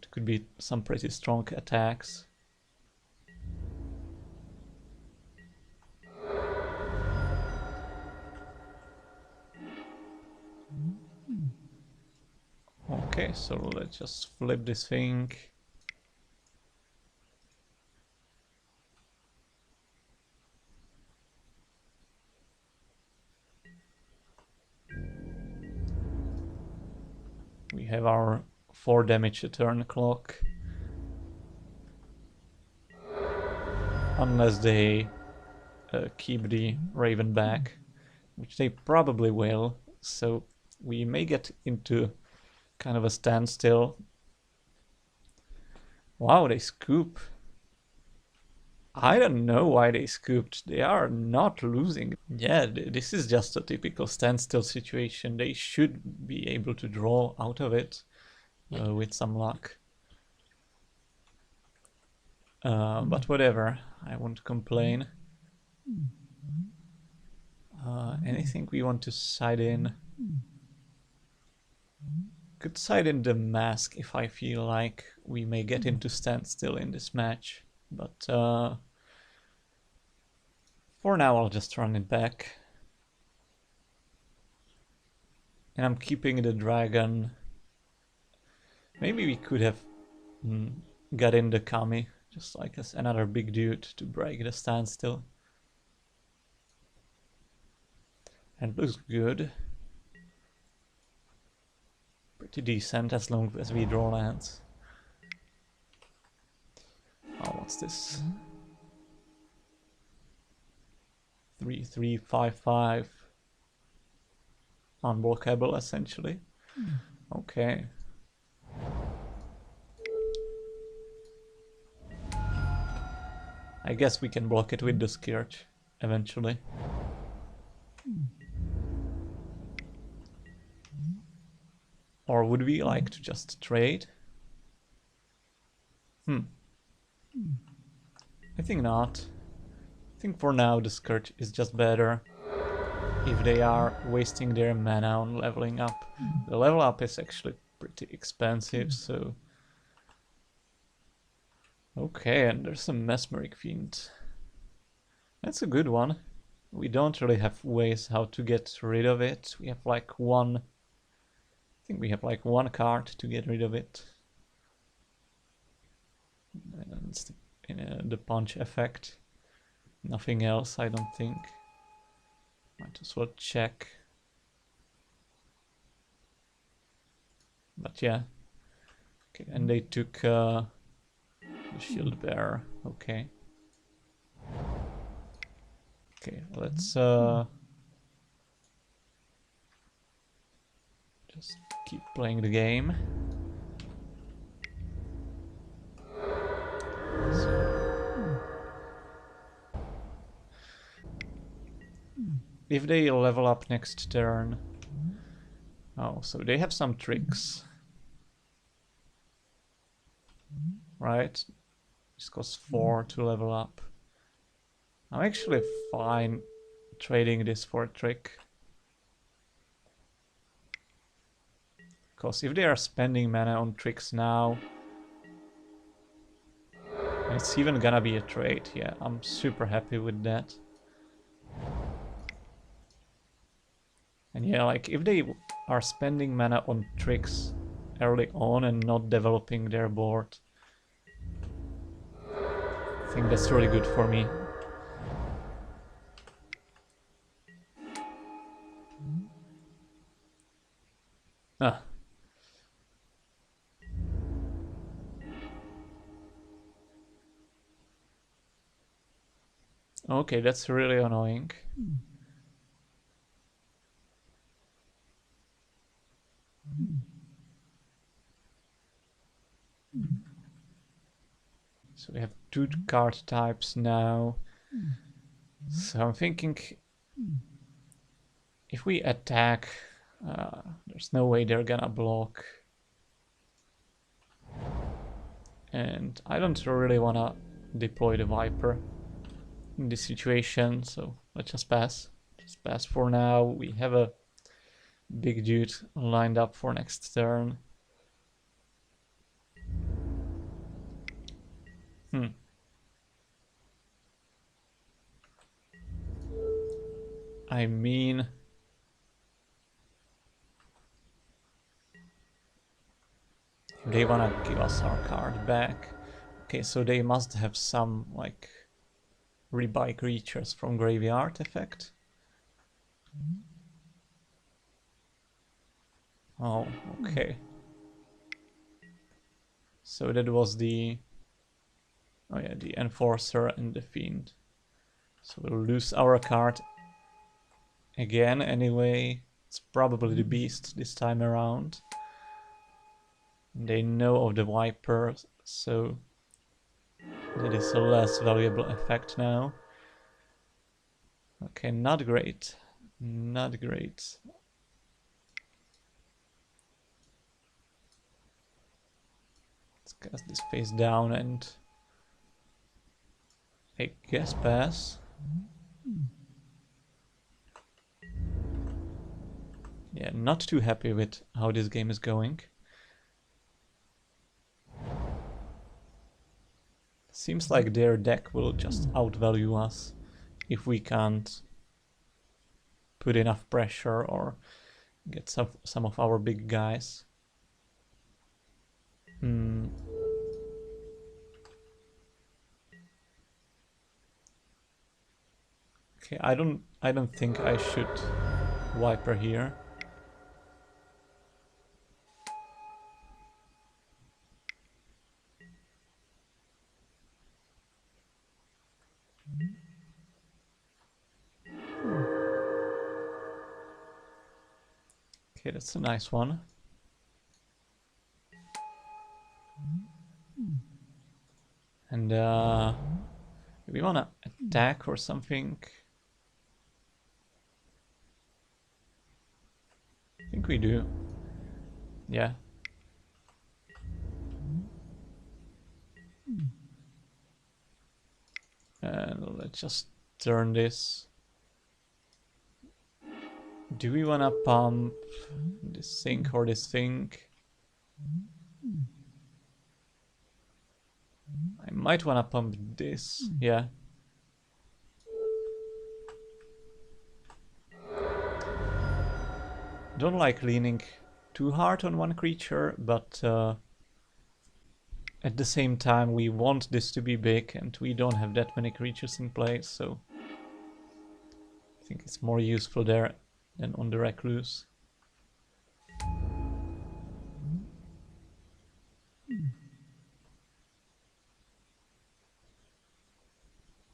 it could be some pretty strong attacks. Okay, so let's just flip this thing. We have our 4 damage a turn clock. Unless they keep the Raven back, which they probably will, so we may get into kind of a standstill. Wow, they scoop. I don't know why they scooped. They are not losing. Yeah, this is just a typical standstill situation. They should be able to draw out of it with some luck. But whatever, I won't complain. Anything we want to side in? Could side in the mask if I feel like we may get into standstill in this match. But for now I'll just run it back. And I'm keeping the dragon. Maybe we could have got in the Kami, just like as another big dude to break the standstill. And it looks good. Pretty decent as long as we draw lands. Oh, what's this? 3/3/5/5. Unblockable, essentially. Okay. I guess we can block it with the Scourge eventually. Or would we like to just trade? I think not. I think for now the Scourge is just better. If they are wasting their mana on leveling up. The level up is actually pretty expensive, so... Okay, and there's a Mesmeric Fiend. That's a good one. We don't really have ways how to get rid of it. We have like one... I think we have like one card to get rid of it. And it's the punch effect. Nothing else, I don't think. Might as well check. But yeah. Okay, and they took the Shield Bearer. Okay. Okay, let's just keep playing the game. If they level up next turn... Oh, so they have some tricks. Right? This costs 4 to level up. I'm actually fine trading this for a trick. Because if they are spending mana on tricks now... It's even gonna be a trade, yeah, I'm super happy with that. And yeah, like, if they are spending mana on tricks early on and not developing their board, I think that's really good for me. Ah. Okay, that's really annoying. So we have two card types now. So I'm thinking if we attack, there's no way they're gonna block. And I don't really wanna deploy the Viper in this situation, so let's just pass. Just pass for now. We have a big dude lined up for next turn. I mean, they wanna give us our card back. Okay, so they must have some, like, rebuy creatures from graveyard effect. Oh, okay. So that was the... Oh yeah, the Enforcer and the Fiend. So we'll lose our card again anyway. It's probably the Beast this time around. They know of the Viper, so that is a less valuable effect now. Okay, not great. Not great. Let's cast this face down and I guess pass. Yeah, not too happy with how this game is going. Seems like their deck will just outvalue us if we can't put enough pressure or get some of our big guys. Okay, I don't think I should Viper here. Okay, that's a nice one. And we wanna attack or something. I think we do. Yeah. And let's just turn this. Do we wanna pump this thing or this thing? I might wanna pump this, yeah. Don't like leaning too hard on one creature, but at the same time we want this to be big and we don't have that many creatures in play, so I think it's more useful there than on the Recluse.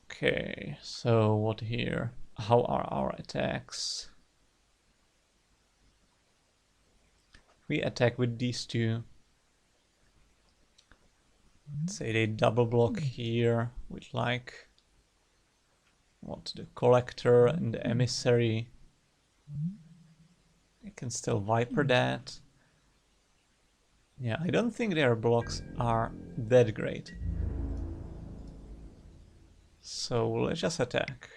Okay, so what here? How are our attacks? We attack with these two. Let's say they double block here with like what, the Collector and the Emissary. I can still Viper that. Yeah, I don't think their blocks are that great. So let's just attack.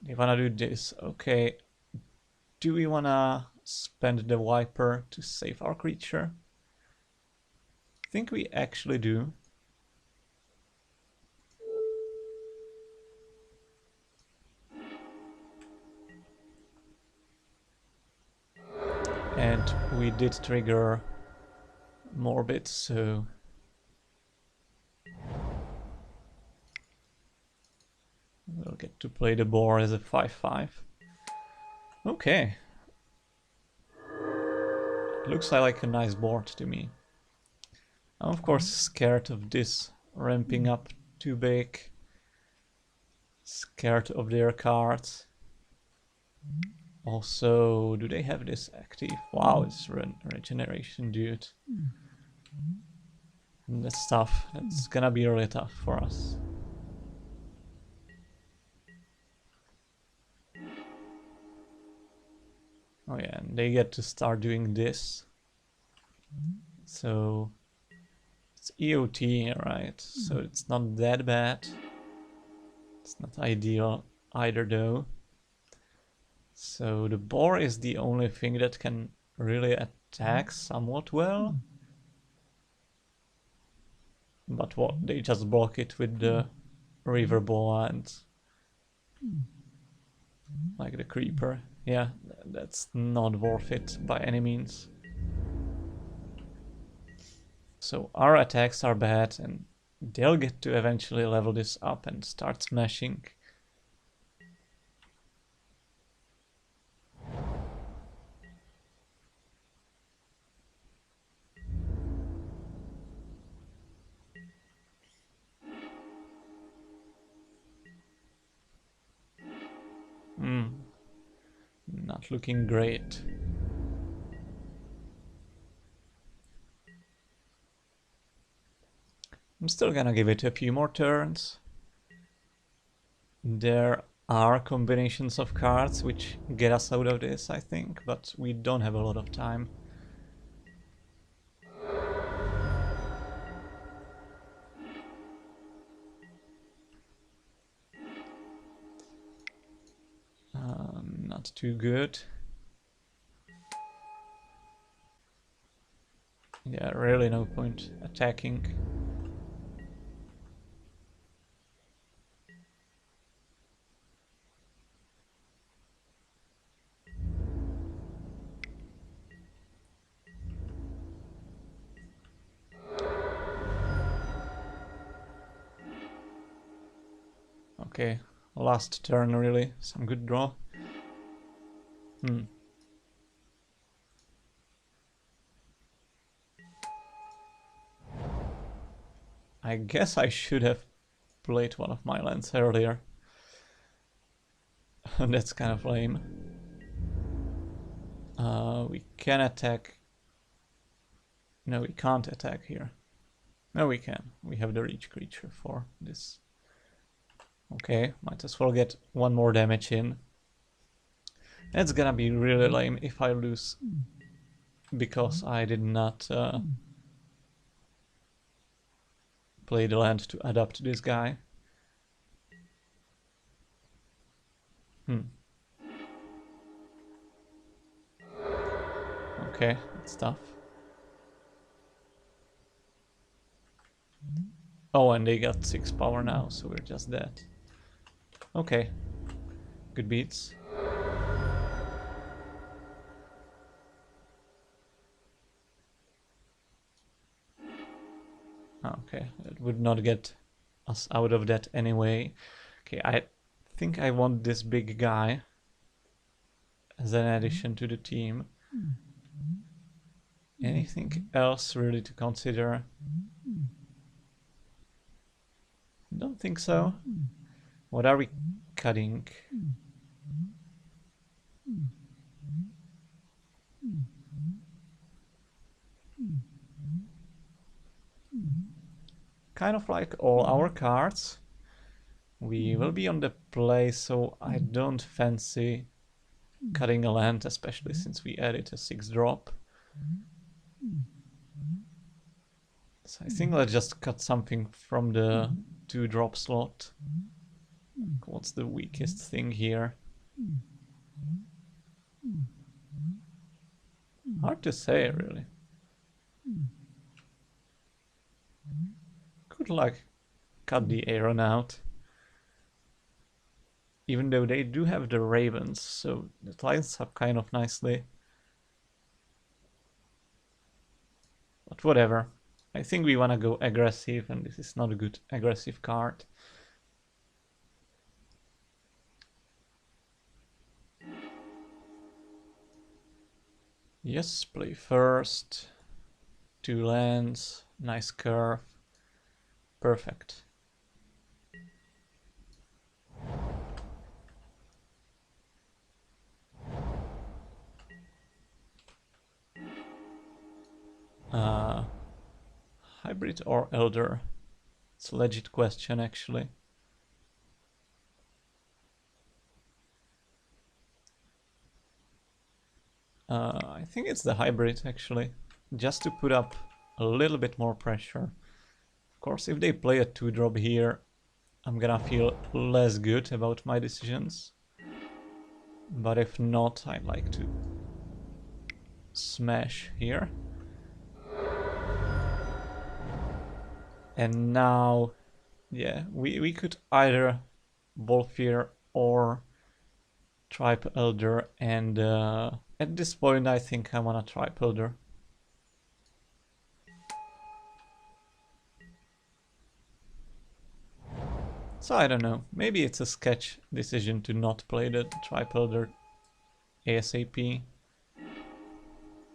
They wanna do this, okay. Do we wanna spend the Viper to save our creature? I think we actually do. And we did trigger Morbid, so we'll get to play the boar as a 5/5. Okay. Looks like a nice board to me. I'm of course scared of this ramping up too big. Scared of their cards. Also, do they have this active? Wow, it's regeneration, dude. And that's tough. That's gonna be really tough for us. Oh yeah, and they get to start doing this. So it's EOT, right? So it's not that bad. It's not ideal either though. So the boar is the only thing that can really attack somewhat well. But what, they just block it with the river boar and like the creeper. Yeah, that's not worth it by any means. So our attacks are bad and they'll get to eventually level this up and start smashing. Not looking great. I'm still gonna give it a few more turns. There are combinations of cards which get us out of this, I think, but we don't have a lot of time. Not too good. Yeah, really no point attacking. Okay, last turn really, some good draw. I guess I should have played one of my lands earlier. That's kind of lame. We can attack. No, we can't attack here. No, we can. We have the reach creature for this. Okay, might as well get one more damage in. It's gonna be really lame if I lose because I did not play the land to adapt to this guy. Okay, that's tough. Oh, and they got 6 power now, so we're just dead. Okay, good beats. Okay, it would not get us out of that anyway. Okay, I think I want this big guy as an addition to the team. Anything else really to consider? Don't think so. What are we cutting? Kind of like all our cards. We will be on the play, so I don't fancy cutting a land, especially since we added a 6-drop. So I think let's just cut something from the 2-drop slot. What's the weakest thing here? Hard to say, really. Could like cut the Aaron out. Even though they do have the Ravens, so it lines up kind of nicely. But whatever. I think we want to go aggressive, and this is not a good aggressive card. Yes, play first. 2 lands, nice curve, perfect. Hybrid or Elder? It's a legit question, actually. I think it's the hybrid, actually, just to put up a little bit more pressure. Of course, if they play a 2-drop here, I'm gonna feel less good about my decisions. But if not, I'd like to smash here. And now, yeah, we could either Volfir or Tribe Elder, and at this point I think I wanna Tribe Elder. So I don't know, maybe it's a sketch decision to not play the Tribe Elder ASAP,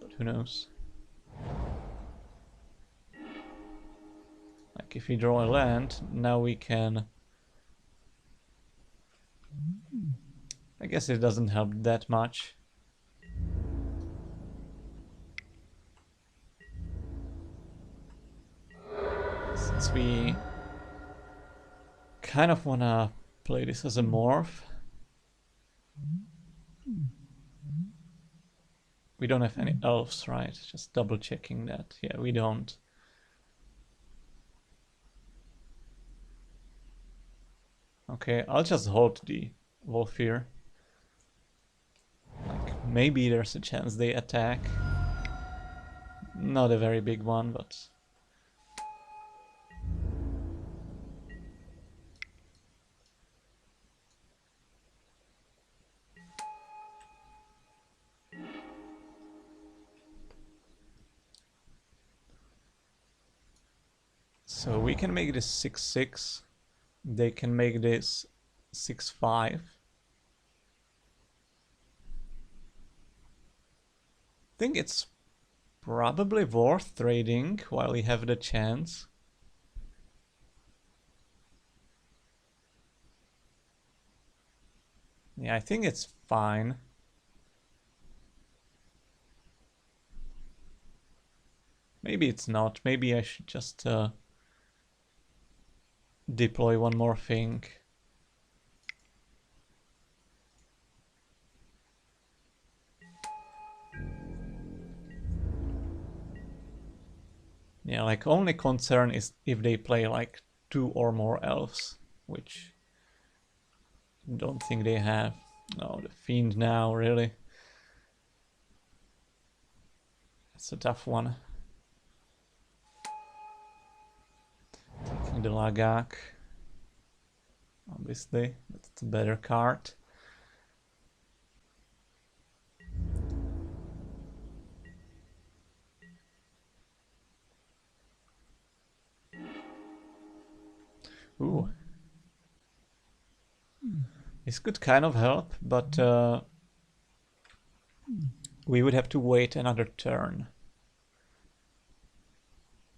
but who knows. Like if we draw a land, now we can... I guess it doesn't help that much. Since we kind of wanna play this as a morph. We don't have any elves, right? Just double checking that. Yeah, we don't. Okay, I'll just hold the Volfir. Like, maybe there's a chance they attack. Not a very big one, but... So we can make this 6-6. They can make this 6-5. I think it's probably worth trading while we have the chance. Yeah, I think it's fine. Maybe it's not. Maybe I should just deploy one more thing. Yeah, like only concern is if they play like 2 or more elves, which I don't think they have. No, the Fiend now, really. It's a tough one. Taking the Lagak. Obviously, that's the better card. Ooh. This could kind of help, but we would have to wait another turn.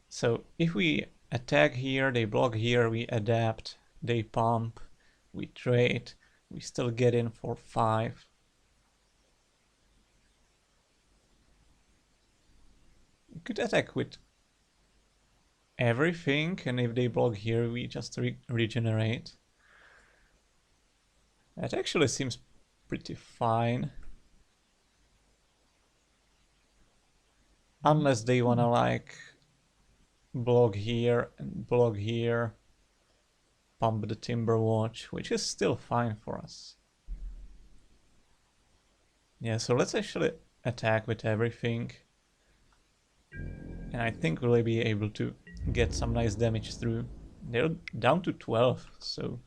So if we attack here, they block here, we adapt, they pump, we trade, we still get in for 5. We could attack with everything, and if they block here, we just regenerate. That actually seems pretty fine. Unless they wanna like block here and block here, pump the Timberwatch, which is still fine for us. Yeah, so let's actually attack with everything. And I think we'll be able to get some nice damage through. They're down to 12, so...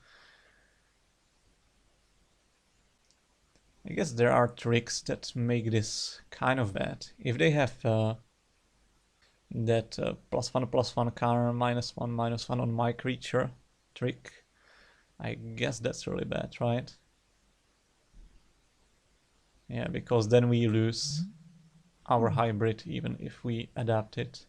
I guess there are tricks that make this kind of bad. If they have that +1/+1 counter, -1/-1 on my creature trick, I guess that's really bad, right? Yeah, because then we lose our hybrid even if we adapt it.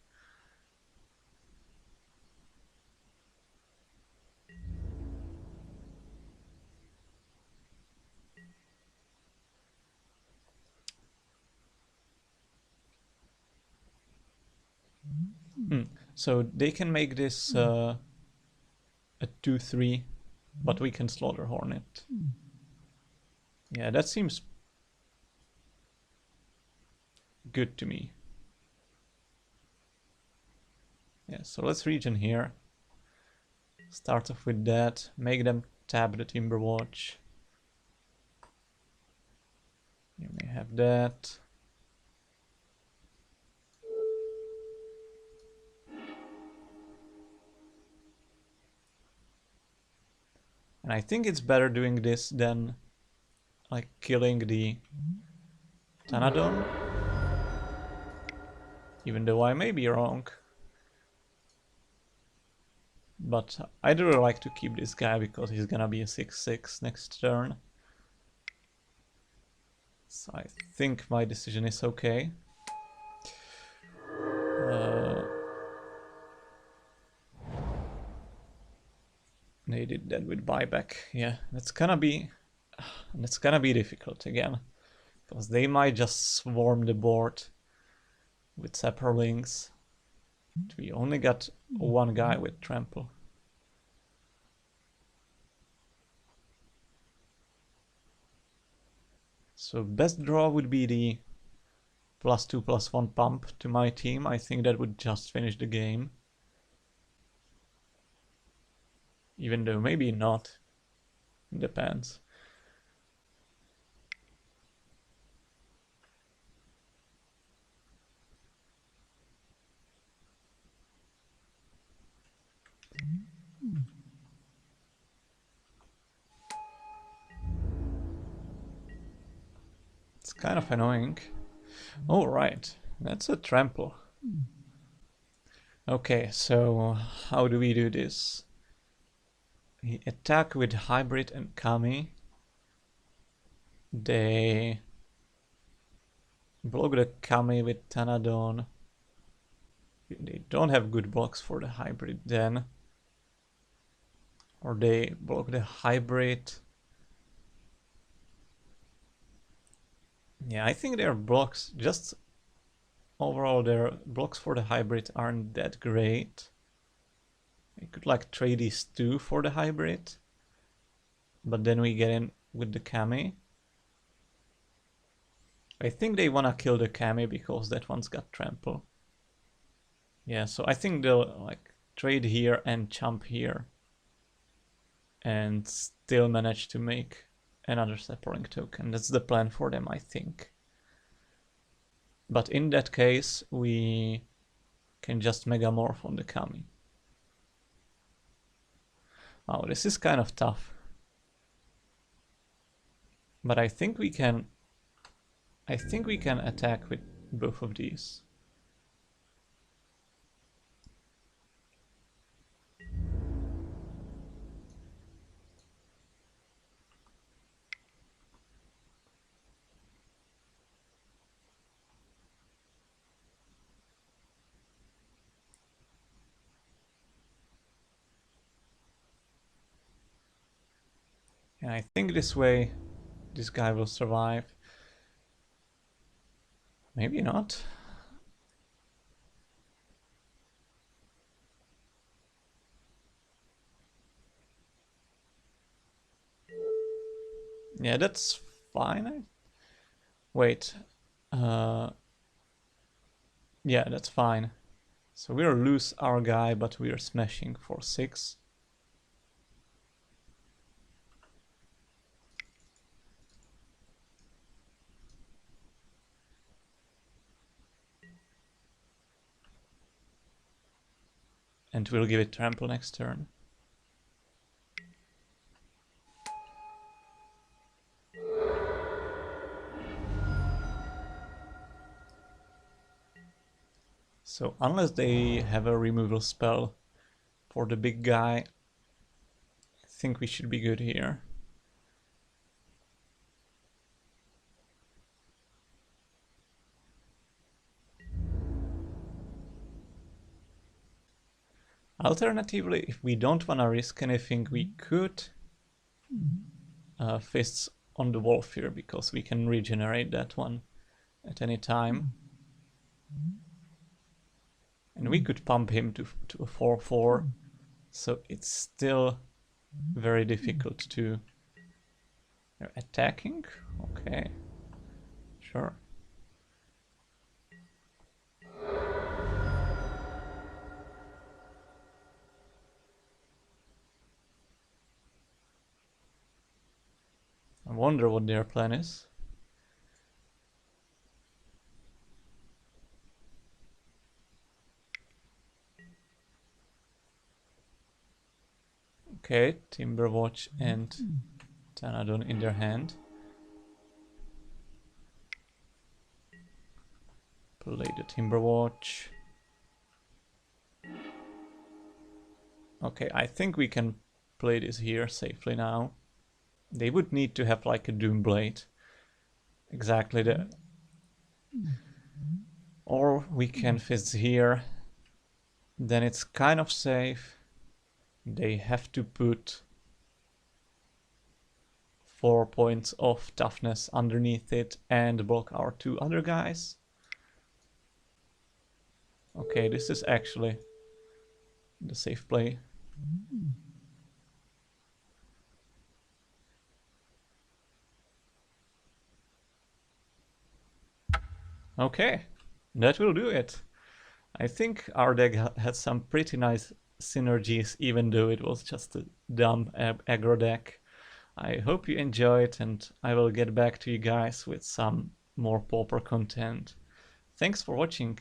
So they can make this a 2-3, but we can Slaughter Hornet. Yeah, that seems good to me. Yeah, so let's regen here. Start off with that, make them tab the Timberwatch. You may have that. And I think it's better doing this than like killing the Tanadon. Even though I may be wrong. But I'd really like to keep this guy because he's gonna be a 6-6 next turn. So I think my decision is okay. They did that with buyback. Yeah, that's gonna be difficult again. Because they might just swarm the board with Saprolings. We only got one guy with Trample. So best draw would be the +2/+1 pump to my team. I think that would just finish the game. Even though maybe not. Depends. It's kind of annoying. Oh, right. That's a Trample. Okay, so how do we do this? We attack with Hybrid and Kami. They block the Kami with Tanadon. They don't have good blocks for the Hybrid then. Or they block the Hybrid. Yeah, I think their blocks, just overall their blocks for the Hybrid aren't that great. I could like trade these two for the Hybrid. But then we get in with the Kami. I think they wanna kill the Kami because that one's got Trample. Yeah, so I think they'll like trade here and jump here. And still manage to make another Saproling token. That's the plan for them, I think. But in that case, we can just Megamorph on the Kami. Wow, this is kind of tough. But I think we can attack with both of these. And I think this way, this guy will survive. Maybe not. Yeah, that's fine. Wait. Yeah, that's fine. So we'll lose our guy, but we're smashing for 6. And we'll give it Trample next turn. So unless they have a removal spell for the big guy, I think we should be good here. Alternatively, if we don't want to risk anything, we could Fists on the Wolf here, because we can regenerate that one at any time. And we could pump him to a 4/4, so it's still very difficult to... They're attacking? Okay, sure. I wonder what their plan is. Okay, Timberwatch and Pteranodon in their hand. Play the Timberwatch. Okay, I think we can play this here safely now. They would need to have like a Doomblade. Exactly the... Or we can fizz here. Then it's kind of safe. They have to put 4 points of toughness underneath it and block our 2 other guys. Okay, this is actually the safe play. Okay, that will do it. I think our deck had some pretty nice synergies, even though it was just a dumb aggro deck. I hope you enjoyed, and I will get back to you guys with some more Pauper content. Thanks for watching.